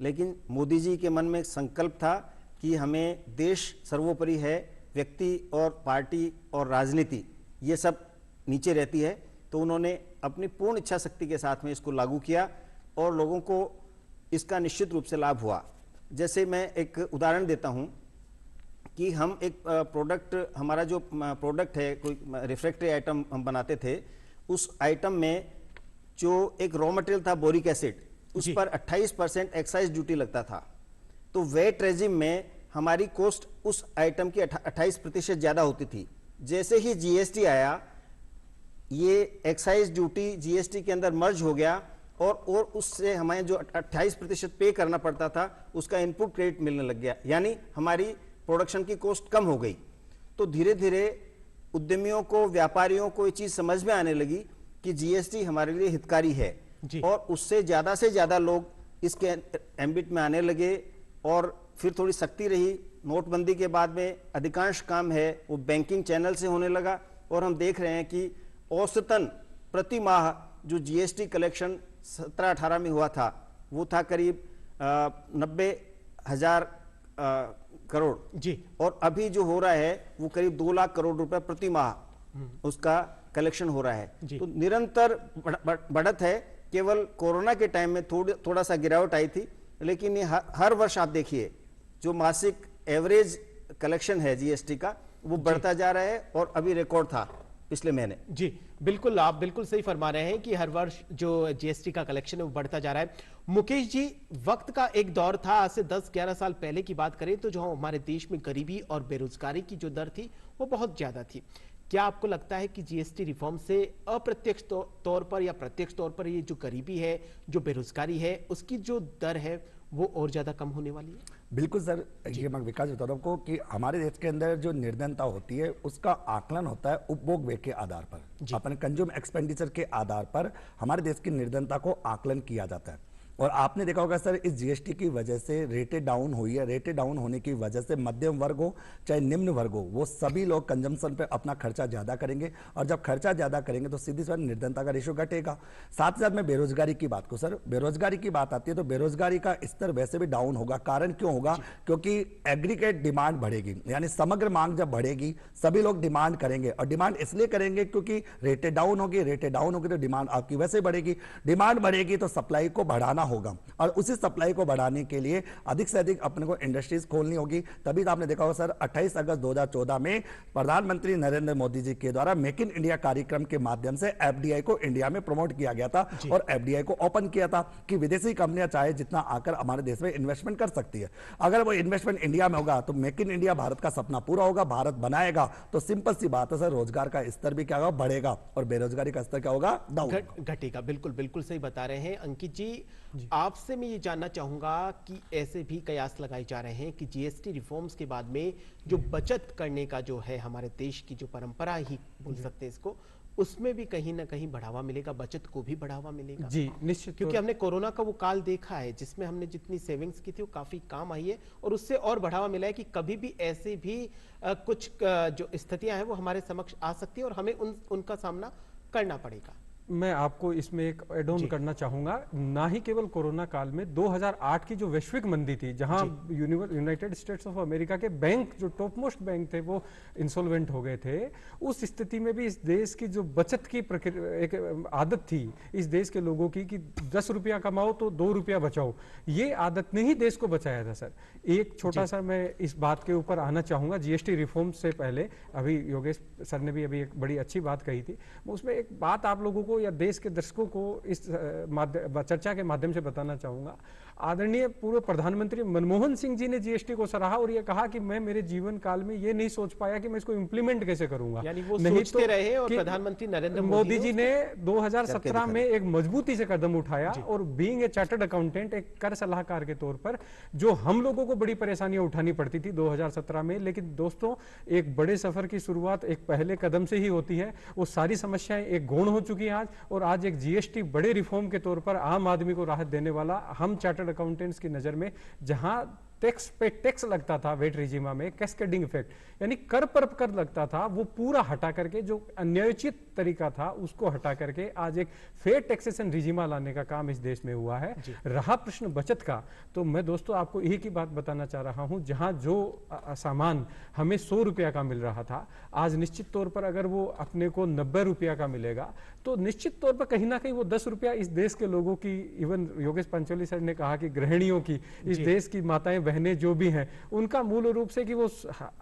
Speaker 6: लेकिन मोदी जी के मन में एक संकल्प था कि हमें देश सर्वोपरि है, व्यक्ति और पार्टी और राजनीति ये सब नीचे रहती है, तो उन्होंने अपनी पूर्ण इच्छा शक्ति के साथ में इसको लागू किया और लोगों को इसका निश्चित रूप से लाभ हुआ। जैसे मैं एक उदाहरण देता हूं कि हम एक प्रोडक्ट, हमारा जो प्रोडक्ट है, कोई रिफ्रैक्टरी आइटम हम बनाते थे, उस आइटम में जो एक रॉ मटेरियल था बोरिक एसिड, उस पर 28% एक्साइज ड्यूटी लगता था। तो वेट रेजिम में हमारी कॉस्ट उस आइटम की 28% ज्यादा होती थी। जैसे ही जीएसटी आया, ये एक्साइज ड्यूटी जीएसटी के अंदर मर्ज हो गया और उससे हमें जो 28% पे करना पड़ता था उसका इनपुट क्रेडिट मिलने लग गया, यानी हमारी प्रोडक्शन की कॉस्ट कम हो गई। तो धीरे धीरे उद्यमियों को, व्यापारियों को ये चीज समझ में आने लगी कि जीएसटी हमारे लिए हितकारी है और उससे ज्यादा लोग इसके एम्बिट में आने लगे। और फिर थोड़ी सख्ती रही, नोटबंदी के बाद में अधिकांश काम है वो बैंकिंग चैनल से होने लगा और हम देख रहे हैं कि औसतन प्रति माह जो जीएसटी कलेक्शन 17-18 में हुआ था वो था करीब 90,000 करोड़ जी, और अभी जो हो रहा है वो करीब 2 लाख करोड़ रुपए प्रति माह उसका कलेक्शन हो रहा है। तो निरंतर बढ़त है। केवल कोरोना के टाइम में थोड़ा सा गिरावट आई थी, लेकिन ये हर वर्ष आप देखिए जो मासिक एवरेज कलेक्शन है जीएसटी का वो बढ़ता जा रहा है और अभी रिकॉर्ड था पिछले महीने।
Speaker 1: जी बिल्कुल, आप बिल्कुल सही फरमा रहे हैं कि हर वर्ष जो जीएसटी का कलेक्शन है वो बढ़ता जा रहा है। मुकेश जी, वक्त का एक दौर था, आज से 10-11 साल पहले की बात करें तो जो हमारे देश में गरीबी और बेरोजगारी की जो दर थी वो बहुत ज्यादा थी। क्या आपको लगता है कि जीएसटी रिफॉर्म से अप्रत्यक्ष तौर पर या प्रत्यक्ष तौर पर ये जो गरीबी है, जो बेरोजगारी है, उसकी जो दर है वो और ज्यादा कम होने वाली है?
Speaker 7: बिल्कुल सर, ये मैं विकास बता रहा हूं आपको कि हमारे देश के अंदर जो निर्धनता होती है उसका आकलन होता है उपभोग व्यय के आधार पर, अपने कंज्यूम एक्सपेंडिचर के आधार पर हमारे देश की निर्धनता को आकलन किया जाता है। और आपने देखा होगा सर, इस जीएसटी की वजह से रेटेड डाउन हुई है। रेटेड डाउन होने की वजह से मध्यम वर्ग हो चाहे निम्न वर्ग हो, वो सभी लोग कंजम्पशन पे अपना खर्चा ज्यादा करेंगे, और जब खर्चा ज्यादा करेंगे तो सीधी सी बात निर्धनता का रेशो घटेगा। साथ ही साथ में बेरोजगारी की बात को, सर बेरोजगारी की बात आती है तो बेरोजगारी का स्तर वैसे भी डाउन होगा। कारण क्यों होगा? क्योंकि एग्रीगेट डिमांड बढ़ेगी, यानी समग्र मांग जब बढ़ेगी सभी लोग डिमांड करेंगे, और डिमांड इसलिए करेंगे क्योंकि रेटेड डाउन होगी। रेटेड डाउन होगी तो डिमांड आपकी वैसे बढ़ेगी, डिमांड बढ़ेगी तो सप्लाई को बढ़ाना होगा, और उसी सप्लाई को बढ़ाने के लिए अधिक से अधिक अपने को इंडस्ट्रीज खोलनी होगी। तभी तो आपने देखा होगा सर, 28 अगस्त 2014 में प्रधानमंत्री नरेंद्र मोदी जी के द्वारा मेक इन इंडिया कार्यक्रम के माध्यम से एफडीआई को इंडिया में प्रमोट किया गया था, और एफडीआई को ओपन किया था कि विदेशी कंपनियां चाहे जितना आकर हमारे देश में इन्वेस्टमेंट कर सकती है। अगर वो इन्वेस्टमेंट इंडिया में होगा तो मेक इन इंडिया भारत का सपना पूरा होगा, भारत बनाएगा, तो सिंपल सी बात है सर, रोजगार का स्तर भी क्या होगा? बढ़ेगा, और बेरोजगारी का स्तर क्या होगा? डाउन
Speaker 1: घटेगा। बिल्कुल बिल्कुल सही बता रहे हैं अंकित जी। आपसे मैं ये जानना चाहूंगा कि ऐसे भी कयास लगाए जा रहे हैं कि जीएसटी रिफॉर्म्स के बाद में जो बचत करने का जो है हमारे देश की जो परंपरा ही बोल सकते हैं इसको, उसमें भी कहीं ना कहीं बढ़ावा मिलेगा, बचत को भी बढ़ावा मिलेगा।
Speaker 5: जी निश्चित,
Speaker 1: क्योंकि हमने कोरोना का वो काल देखा है जिसमें हमने जितनी सेविंग्स की थी वो काफी काम आई है, और उससे और बढ़ावा मिला है कि कभी भी ऐसे भी कुछ जो स्थितियां हैं वो हमारे समक्ष आ सकती है और हमें उनका सामना करना पड़ेगा।
Speaker 5: मैं आपको इसमें एक एड ऑन करना चाहूंगा, ना ही केवल कोरोना काल में 2008 की जो वैश्विक मंदी थी, जहां यूनाइटेड स्टेट्स ऑफ अमेरिका के बैंक जो टॉप मोस्ट बैंक थे वो इंसॉल्वेंट हो गए थे, उस स्थिति में भी इस देश की जो बचत की एक आदत थी इस देश के लोगों की कि 10 रुपया कमाओ तो 2 रुपया बचाओ, ये आदत ने ही देश को बचाया था। सर एक छोटा सा मैं इस बात के ऊपर आना चाहूंगा, जीएसटी रिफॉर्म से पहले अभी योगेश सर ने भी अभी एक बड़ी अच्छी बात कही थी, उसमें एक बात आप लोगों को या देश के दर्शकों को इस चर्चा के माध्यम से बताना चाहूंगा। आदरणीय पूर्व प्रधानमंत्री मनमोहन सिंह जी ने जीएसटी को सराहा और ये कहा कि मैं मेरे जीवन काल में ये नहीं सोच पाया कि मैं इसको इंप्लीमेंट कैसे करूंगा,
Speaker 1: यानी वो सोचते रहे और प्रधानमंत्री नरेंद्र
Speaker 5: मोदी जी ने 2017 में एक मजबूती से कदम उठाया, और बीइंग ए चार्टर्ड अकाउंटेंट, एक कर सलाहकार के तौर पर जो हम लोगों को बड़ी परेशानियां उठानी पड़ती थी 2017 में, लेकिन दोस्तों एक बड़े सफर की शुरुआत एक पहले कदम से ही होती है। वो सारी समस्याएं एक गौण हो चुकी हैं आज, और आज एक जीएसटी बड़े रिफॉर्म के तौर पर आम आदमी को राहत देने वाला, हम चार्टर्ड अकाउंटेंट्स की नजर में जहां टैक्स पे टैक्स लगता था वेट रिजीमा में, कैस्केडिंग इफेक्ट यानी कर पर कर लगता था, वो पूरा हटा करके जो अन्यायोचित तरीका था उसको हटा करके आज एक फेयर टैक्सेशन रिजीमा लाने का काम इस देश में हुआ है। रहा प्रश्न बचत का, तो मैं दोस्तों आपको एक ही बात बताना चाह रहा हूं, जहां जो सामान हमें 100 रुपया का मिल रहा था, आज निश्चित तौर पर अगर वो अपने को 90 रुपया का मिलेगा तो निश्चित तौर पर कहीं ना कहीं वो 10 रुपया इस देश के लोगों की, इवन योगेश पंचोली सर ने कहा कि गृहिणियों की, इस देश की माताएं बहनें जो भी हैं, उनका मूल रूप से कि वो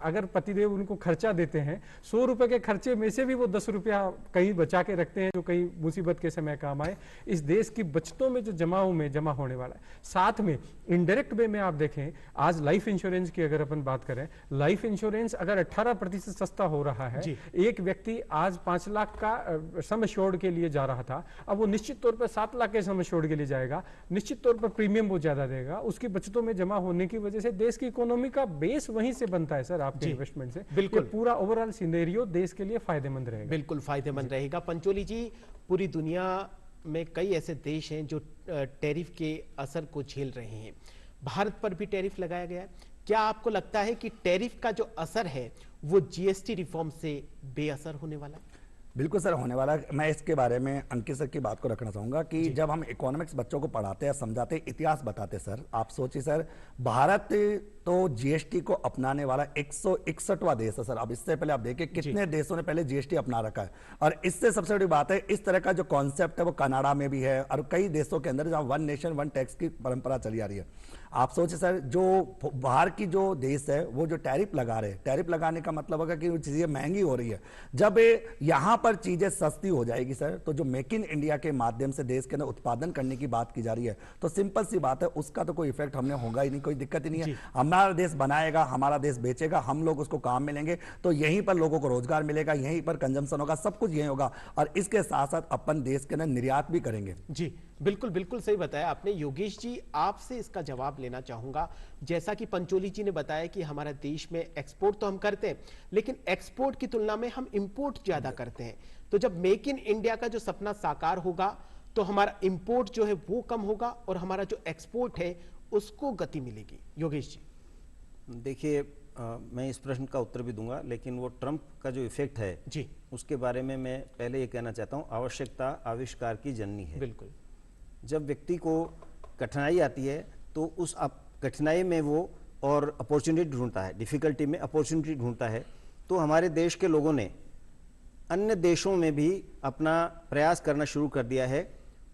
Speaker 5: अगर पतिदेव उनको खर्चा देते हैं 100 रुपए के खर्चे में से भी वो 10 रुपया कहीं बचा के रखते हैं जो कहीं मुसीबत के समय काम आए। इस देश की बचतों में जो जमा होने वाला है, साथ में इनडायरेक्ट वे में आप देखें, आज लाइफ इंश्योरेंस की अगर अपन बात करें, लाइफ इंश्योरेंस अगर 18% सस्ता हो रहा है, एक व्यक्ति आज 5 लाख का सम एश्योर्ड के लिए जा रहा था, अब वो निश्चित तौर पर 7 लाख के सम एश्योर्ड के लिए जाएगा, निश्चित तौर पर प्रीमियम वो ज्यादा देगा, उसकी बचतों में जमा होने की वजह से देश की इकोनॉमी का बेस वहीं से बनता है सर, आपके इन्वेस्टमेंट से। बिल्कुल पूरा ओवरऑल सिनेरियो देश के लिए फायदेमंद रहेगा।
Speaker 1: बिल्कुल फायदेमंद रहेगा। पंचोली जी, पूरी दुनिया में कई ऐसे देश हैं जो टैरिफ के असर को झेल रहे हैं, भारत पर भी टैरिफ लगाया गया है, क्या आपको लगता है कि टैरिफ का जो असर है वो जीएसटी रिफॉर्म से बेअसर होने वाला है?
Speaker 7: बिल्कुल सर, होने वाला। मैं इसके बारे में अंकित सर की बात को रखना चाहूंगा कि जब हम इकोनॉमिक्स बच्चों को पढ़ाते हैं, समझाते, इतिहास बताते सर, आप सोचिए सर, भारत तो जीएसटी को अपनाने वाला 161वां देश है सर। अब इससे पहले आप देखिए कितने देशों ने पहले जीएसटी अपना रखा है, और इससे सबसे बड़ी बात है इस तरह का जो कॉन्सेप्ट है वो कनाडा में भी है और कई देशों के अंदर जहां वन नेशन वन टैक्स की परंपरा चली आ रही है। आप सोचे सर, जो बाहर की जो देश है वो जो टैरिफ लगा रहे हैं, टैरिफ लगाने का मतलब होगा कि वो चीजें महंगी हो रही है। जब यहाँ पर चीजें सस्ती हो जाएगी सर, तो जो मेक इन इंडिया के माध्यम से देश के अंदर उत्पादन करने की बात की जा रही है, तो सिंपल सी बात है, उसका तो कोई इफेक्ट हमने होगा ही नहीं, कोई दिक्कत ही नहीं है। हमारा देश बनाएगा, हमारा देश बेचेगा, हम लोग उसको काम मिलेंगे, तो यहीं पर लोगों को रोजगार मिलेगा, यहीं पर कंजम्पशन होगा, सब कुछ यही होगा। और इसके साथ साथ अपन देश के अंदर निर्यात भी करेंगे।
Speaker 1: जी बिल्कुल बिल्कुल सही बताया आपने। योगेश जी, आपसे इसका जवाब लेना चाहूंगा। जैसा कि पंचोली जी ने बताया कि हमारा देश में एक्सपोर्ट तो हम करते हैं, लेकिन एक्सपोर्ट की तुलना में हम इंपोर्ट ज्यादा करते हैं। तो जब मेक इन इंडिया का जो सपना साकार होगा तो हमारा इंपोर्ट जो है वो कम होगा और हमारा जो एक्सपोर्ट है उसको गति मिलेगी। योगेश जी,
Speaker 6: देखिए, मैं इस प्रश्न का उत्तर भी दूंगा, लेकिन वो ट्रंप का जो इफेक्ट है
Speaker 1: जी,
Speaker 6: उसके बारे में मैं पहले ये कहना चाहता हूँ, आवश्यकता आविष्कार की जननी है।
Speaker 1: बिल्कुल।
Speaker 6: जब व्यक्ति को कठिनाई आती है तो उस कठिनाई में वो और अपॉर्चुनिटी ढूंढता है, डिफिकल्टी में अपॉर्चुनिटी ढूंढता है। तो हमारे देश के लोगों ने अन्य देशों में भी अपना प्रयास करना शुरू कर दिया है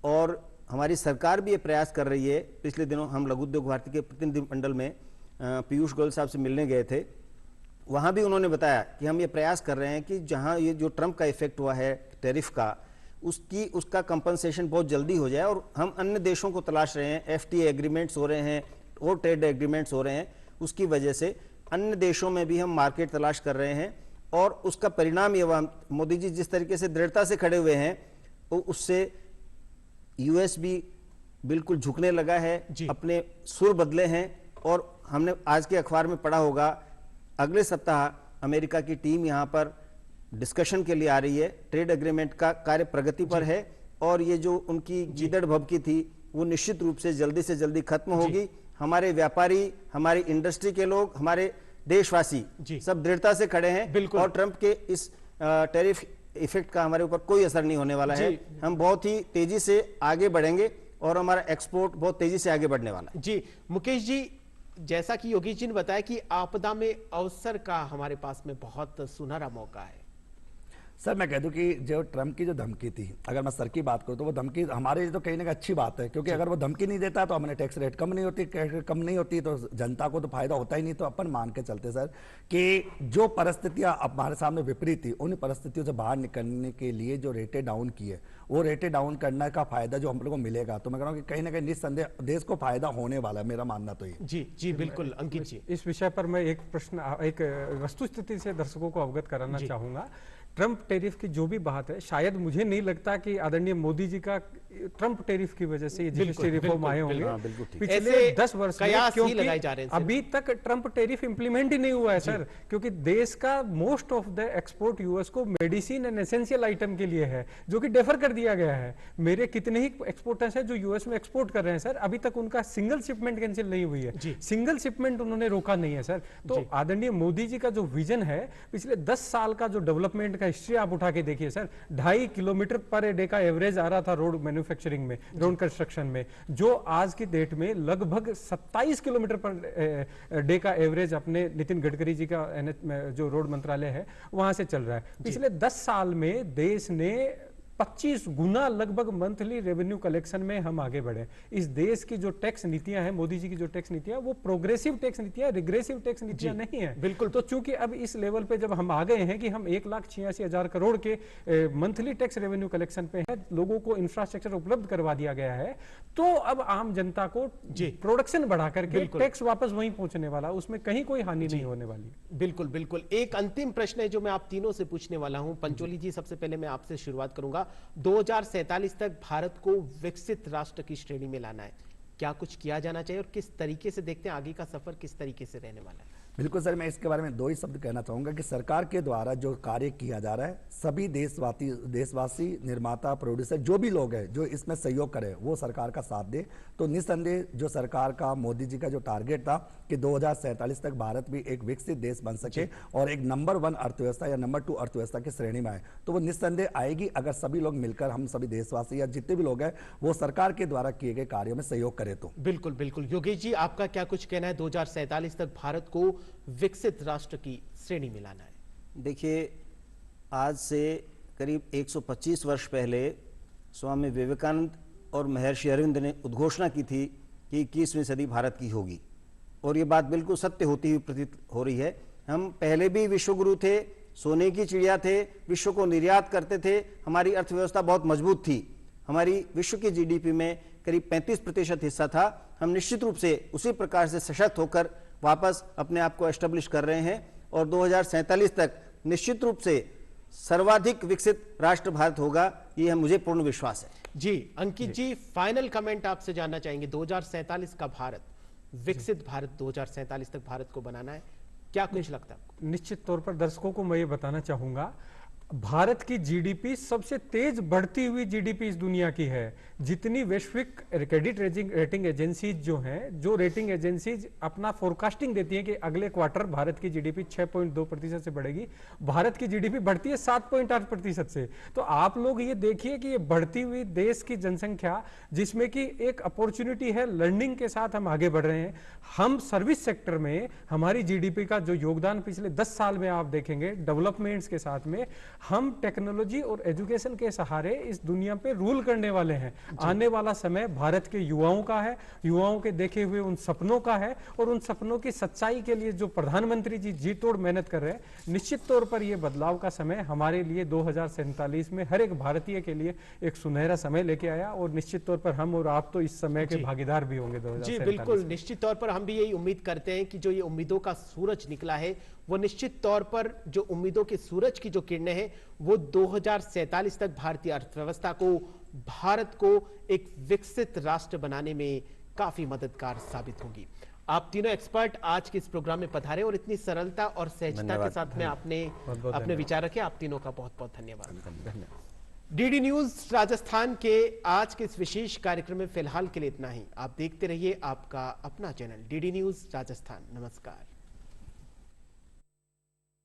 Speaker 6: और हमारी सरकार भी ये प्रयास कर रही है। पिछले दिनों हम लघु उद्योग भारती के प्रतिनिधिमंडल में पीयूष गोयल साहब से मिलने गए थे, वहाँ भी उन्होंने बताया कि हम ये प्रयास कर रहे हैं कि जहाँ ये जो ट्रंप का इफेक्ट हुआ है टैरिफ का, उसका कंपनसेशन बहुत जल्दी हो जाए। और हम अन्य देशों को तलाश रहे हैं, FTA एग्रीमेंट्स हो रहे हैं और ट्रेड एग्रीमेंट्स हो रहे हैं, उसकी वजह से अन्य देशों में भी हम मार्केट तलाश कर रहे हैं। और उसका परिणाम ये हुआ, मोदी जी जिस तरीके से दृढ़ता से खड़े हुए हैं, तो उससे US भी बिल्कुल झुकने लगा है, अपने सुर बदले हैं। और हमने आज के अखबार में पढ़ा होगा, अगले सप्ताह अमेरिका की टीम यहाँ पर डिस्कशन के लिए आ रही है, ट्रेड एग्रीमेंट का कार्य प्रगति पर है और ये जो उनकी गीदड़ भभकी थी वो निश्चित रूप से जल्दी खत्म होगी। हमारे व्यापारी, हमारी इंडस्ट्री के लोग, हमारे देशवासी सब दृढ़ता से खड़े हैं और ट्रंप के इस टैरिफ इफेक्ट का हमारे ऊपर कोई असर नहीं होने वाला है। हम बहुत ही तेजी से आगे बढ़ेंगे और हमारा एक्सपोर्ट बहुत तेजी से आगे बढ़ने वाला है।
Speaker 1: जी मुकेश जी, जैसा कि योगेश जी ने बताया कि आपदा में अवसर का हमारे पास में बहुत सुनहरा मौका है।
Speaker 7: सर मैं कह दूं कि जो ट्रंप की जो धमकी थी, अगर मैं सर की बात करूं तो वो धमकी हमारे लिए तो कहीं ना कहीं अच्छी बात है, क्योंकि अगर वो धमकी नहीं देता तो हमारे टैक्स रेट कम नहीं होती तो जनता को तो फायदा होता ही नहीं। तो अपन मान के चलते सर कि जो परिस्थितियां हमारे सामने विपरीत थी, उन परिस्थितियों से बाहर निकलने के लिए जो रेटें डाउन की है, वो रेटें डाउन करने का फायदा जो हम लोग को मिलेगा, तो मैं कह रहा हूँ कि कहीं ना कहीं निस्संदेह देश को फायदा होने वाला है, मेरा मानना तो ये।
Speaker 1: जी बिल्कुल। अंकित जी,
Speaker 5: इस विषय पर मैं एक वस्तुस्थिति से दर्शकों को अवगत कराना चाहूंगा। ट्रंप टैरिफ की जो भी बात है, शायद मुझे नहीं लगता कि आदरणीय मोदी जी का ट्रंप टैरिफ की वजह से ये जीएसटी रिफॉर्म आए होंगे पिछले 10 वर्ष में, क्योंकि अभी तक ट्रंप टैरिफ इंप्लीमेंट ही नहीं हुआ है सर। क्योंकि देश का most of the export US को मेडिसिन एंड एसेंशियल आइटम के लिए है, जो कि डेफर कर दिया गया है। मेरे कितने ही एक्सपोर्टर्स हैं जो यूएस में एक्सपोर्ट कर रहे हैं सर, अभी तक उनका सिंगल शिपमेंट कैंसिल नहीं हुई है, सिंगल शिपमेंट उन्होंने रोका नहीं है सर। तो आदरणीय मोदी जी का जो विजन है, पिछले 10 साल का जो डेवलपमेंट का हिस्ट्री आप उठा के देखिए सर, 2.5 किलोमीटर पर डे का एवरेज आ रहा था रोड मैन्युफैक्चरिंग में, रोड कंस्ट्रक्शन में, जो आज की डेट में लगभग 27 किलोमीटर पर डे का एवरेज अपने नितिन गडकरी जी का जो रोड मंत्रालय है वहां से चल रहा है। पिछले 10 साल में देश ने 25 गुना लगभग मंथली रेवेन्यू कलेक्शन में हम आगे बढ़े। इस देश की जो टैक्स नीतियां हैं, मोदी जी की जो टैक्स नीतियां, वो प्रोग्रेसिव टैक्स नीतियां, रिग्रेसिव टैक्स नीतियां नहीं है। बिल्कुल। तो चूंकि अब इस लेवल पे जब हम आ गए हैं कि हम 1,86,000 करोड़ के मंथली टैक्स रेवेन्यू कलेक्शन पे है, लोगों को इंफ्रास्ट्रक्चर उपलब्ध करवा दिया गया है, तो अब आम जनता को प्रोडक्शन बढ़ा करके टैक्स वापस वहीं पहुंचने वाला, उसमें कहीं कोई हानि नहीं होने वाली।
Speaker 1: बिल्कुल बिल्कुल। एक अंतिम प्रश्न है जो मैं आप तीनों से पूछने वाला हूं। पंचोली जी, सबसे पहले मैं आपसे शुरुआत करूंगा। 2047 तक भारत को विकसित राष्ट्र की श्रेणी में लाना है, क्या कुछ किया जाना चाहिए और किस तरीके से देखते हैं आगे का सफर किस तरीके से रहने वाला है?
Speaker 7: बिल्कुल सर, मैं इसके बारे में 2 ही शब्द कहना चाहूंगा कि सरकार के द्वारा जो कार्य किया जा रहा है, सभी देशवासी निर्माता, प्रोड्यूसर, जो भी लोग हैं जो इसमें सहयोग करें, वो सरकार का साथ दे, तो निस्संदेह जो सरकार का, मोदी जी का जो टारगेट था कि 2047 तक भारत भी एक विकसित देश बन सके और एक नंबर 1 अर्थव्यवस्था या नंबर 2 अर्थव्यवस्था की श्रेणी में आए, तो वो निस्संदेह आएगी अगर सभी लोग मिलकर, हम सभी देशवासी या जितने भी लोग हैं वो सरकार के द्वारा किए गए कार्यों में सहयोग करें तो।
Speaker 1: बिल्कुल बिल्कुल। योगेश जी, आपका क्या कुछ कहना है? 2047 तक भारत को विकसित राष्ट्र की श्रेणी में लाना है।
Speaker 6: देखिए, आज से करीब 125 वर्ष पहले स्वामी विवेकानंद और महर्षि अरविंद ने उद्घोषणा की थी कि 21वीं सदी भारत की होगी, और ये बात बिल्कुल सत्य होती हुई प्रतीत हो रही है। हम पहले भी विश्वगुरु थे, सोने की चिड़िया थे, विश्व को निर्यात करते थे, हमारी अर्थव्यवस्था बहुत मजबूत थी, हमारी विश्व की जीडीपी में करीब 35% हिस्सा था। हम निश्चित रूप से उसी प्रकार से सशक्त होकर वापस अपने आप को एस्टेब्लिश कर रहे हैं और 2047 तक निश्चित रूप से सर्वाधिक विकसित राष्ट्र भारत होगा, ये मुझे पूर्ण विश्वास है।
Speaker 1: जी अंकित जी, फाइनल कमेंट आपसे जानना चाहेंगे। 2047 का भारत, विकसित भारत 2047 तक भारत को बनाना है, क्या कुछ लगता है आपको?
Speaker 5: निश्चित तौर पर दर्शकों को मैं ये बताना चाहूंगा, भारत की जीडीपी सबसे तेज बढ़ती हुई जीडीपी इस दुनिया की है। जितनी वैश्विक क्रेडिट रेटिंग एजेंसीज जो हैं, जो रेटिंग एजेंसीज अपना फोरकास्टिंग देती हैं कि अगले क्वार्टर भारत की जीडीपी 6.2% से बढ़ेगी, भारत की जीडीपी बढ़ती है 7.8% से। तो आप लोग ये देखिए कि ये बढ़ती हुई देश की जनसंख्या, जिसमें कि एक अपॉर्चुनिटी है, लर्निंग के साथ हम आगे बढ़ रहे हैं। हम सर्विस सेक्टर में हमारी जीडीपी का जो योगदान पिछले 10 साल में आप देखेंगे डेवलपमेंट्स के साथ में, हम टेक्नोलॉजी और एजुकेशन के सहारे इस दुनिया पे रूल करने वाले हैं। आने वाला समय भारत के युवाओं का है, युवाओं के देखे हुए उन सपनों का है, और उन सपनों की सच्चाई के लिए जो प्रधानमंत्री जी जी तोड़ मेहनत कर रहे हैं, निश्चित तौर पर यह बदलाव का समय हमारे लिए 2047 में हर एक भारतीय के लिए एक सुनहरा समय लेके आया, और निश्चित तौर पर हम और आप तो इस समय के भागीदार भी होंगे 2047।
Speaker 1: जी बिल्कुल, निश्चित तौर पर हम भी यही उम्मीद करते हैं कि जो ये उम्मीदों का सूरज निकला है, वो निश्चित तौर पर जो उम्मीदों के सूरज की जो किरणें हैं, वो 2047 तक भारतीय अर्थव्यवस्था को, भारत को एक विकसित राष्ट्र बनाने में काफी मददगार साबित होगी। आप तीनों एक्सपर्ट आज के इस प्रोग्राम में पधारे और इतनी सरलता और सहजता के साथ में आपने अपने विचार रखे। आप तीनों का बहुत बहुत धन्यवाद। डीडी न्यूज राजस्थान के आज के इस विशेष कार्यक्रम में फिलहाल के लिए इतना ही। आप देखते रहिए आपका अपना चैनल डीडी न्यूज राजस्थान। नमस्कार।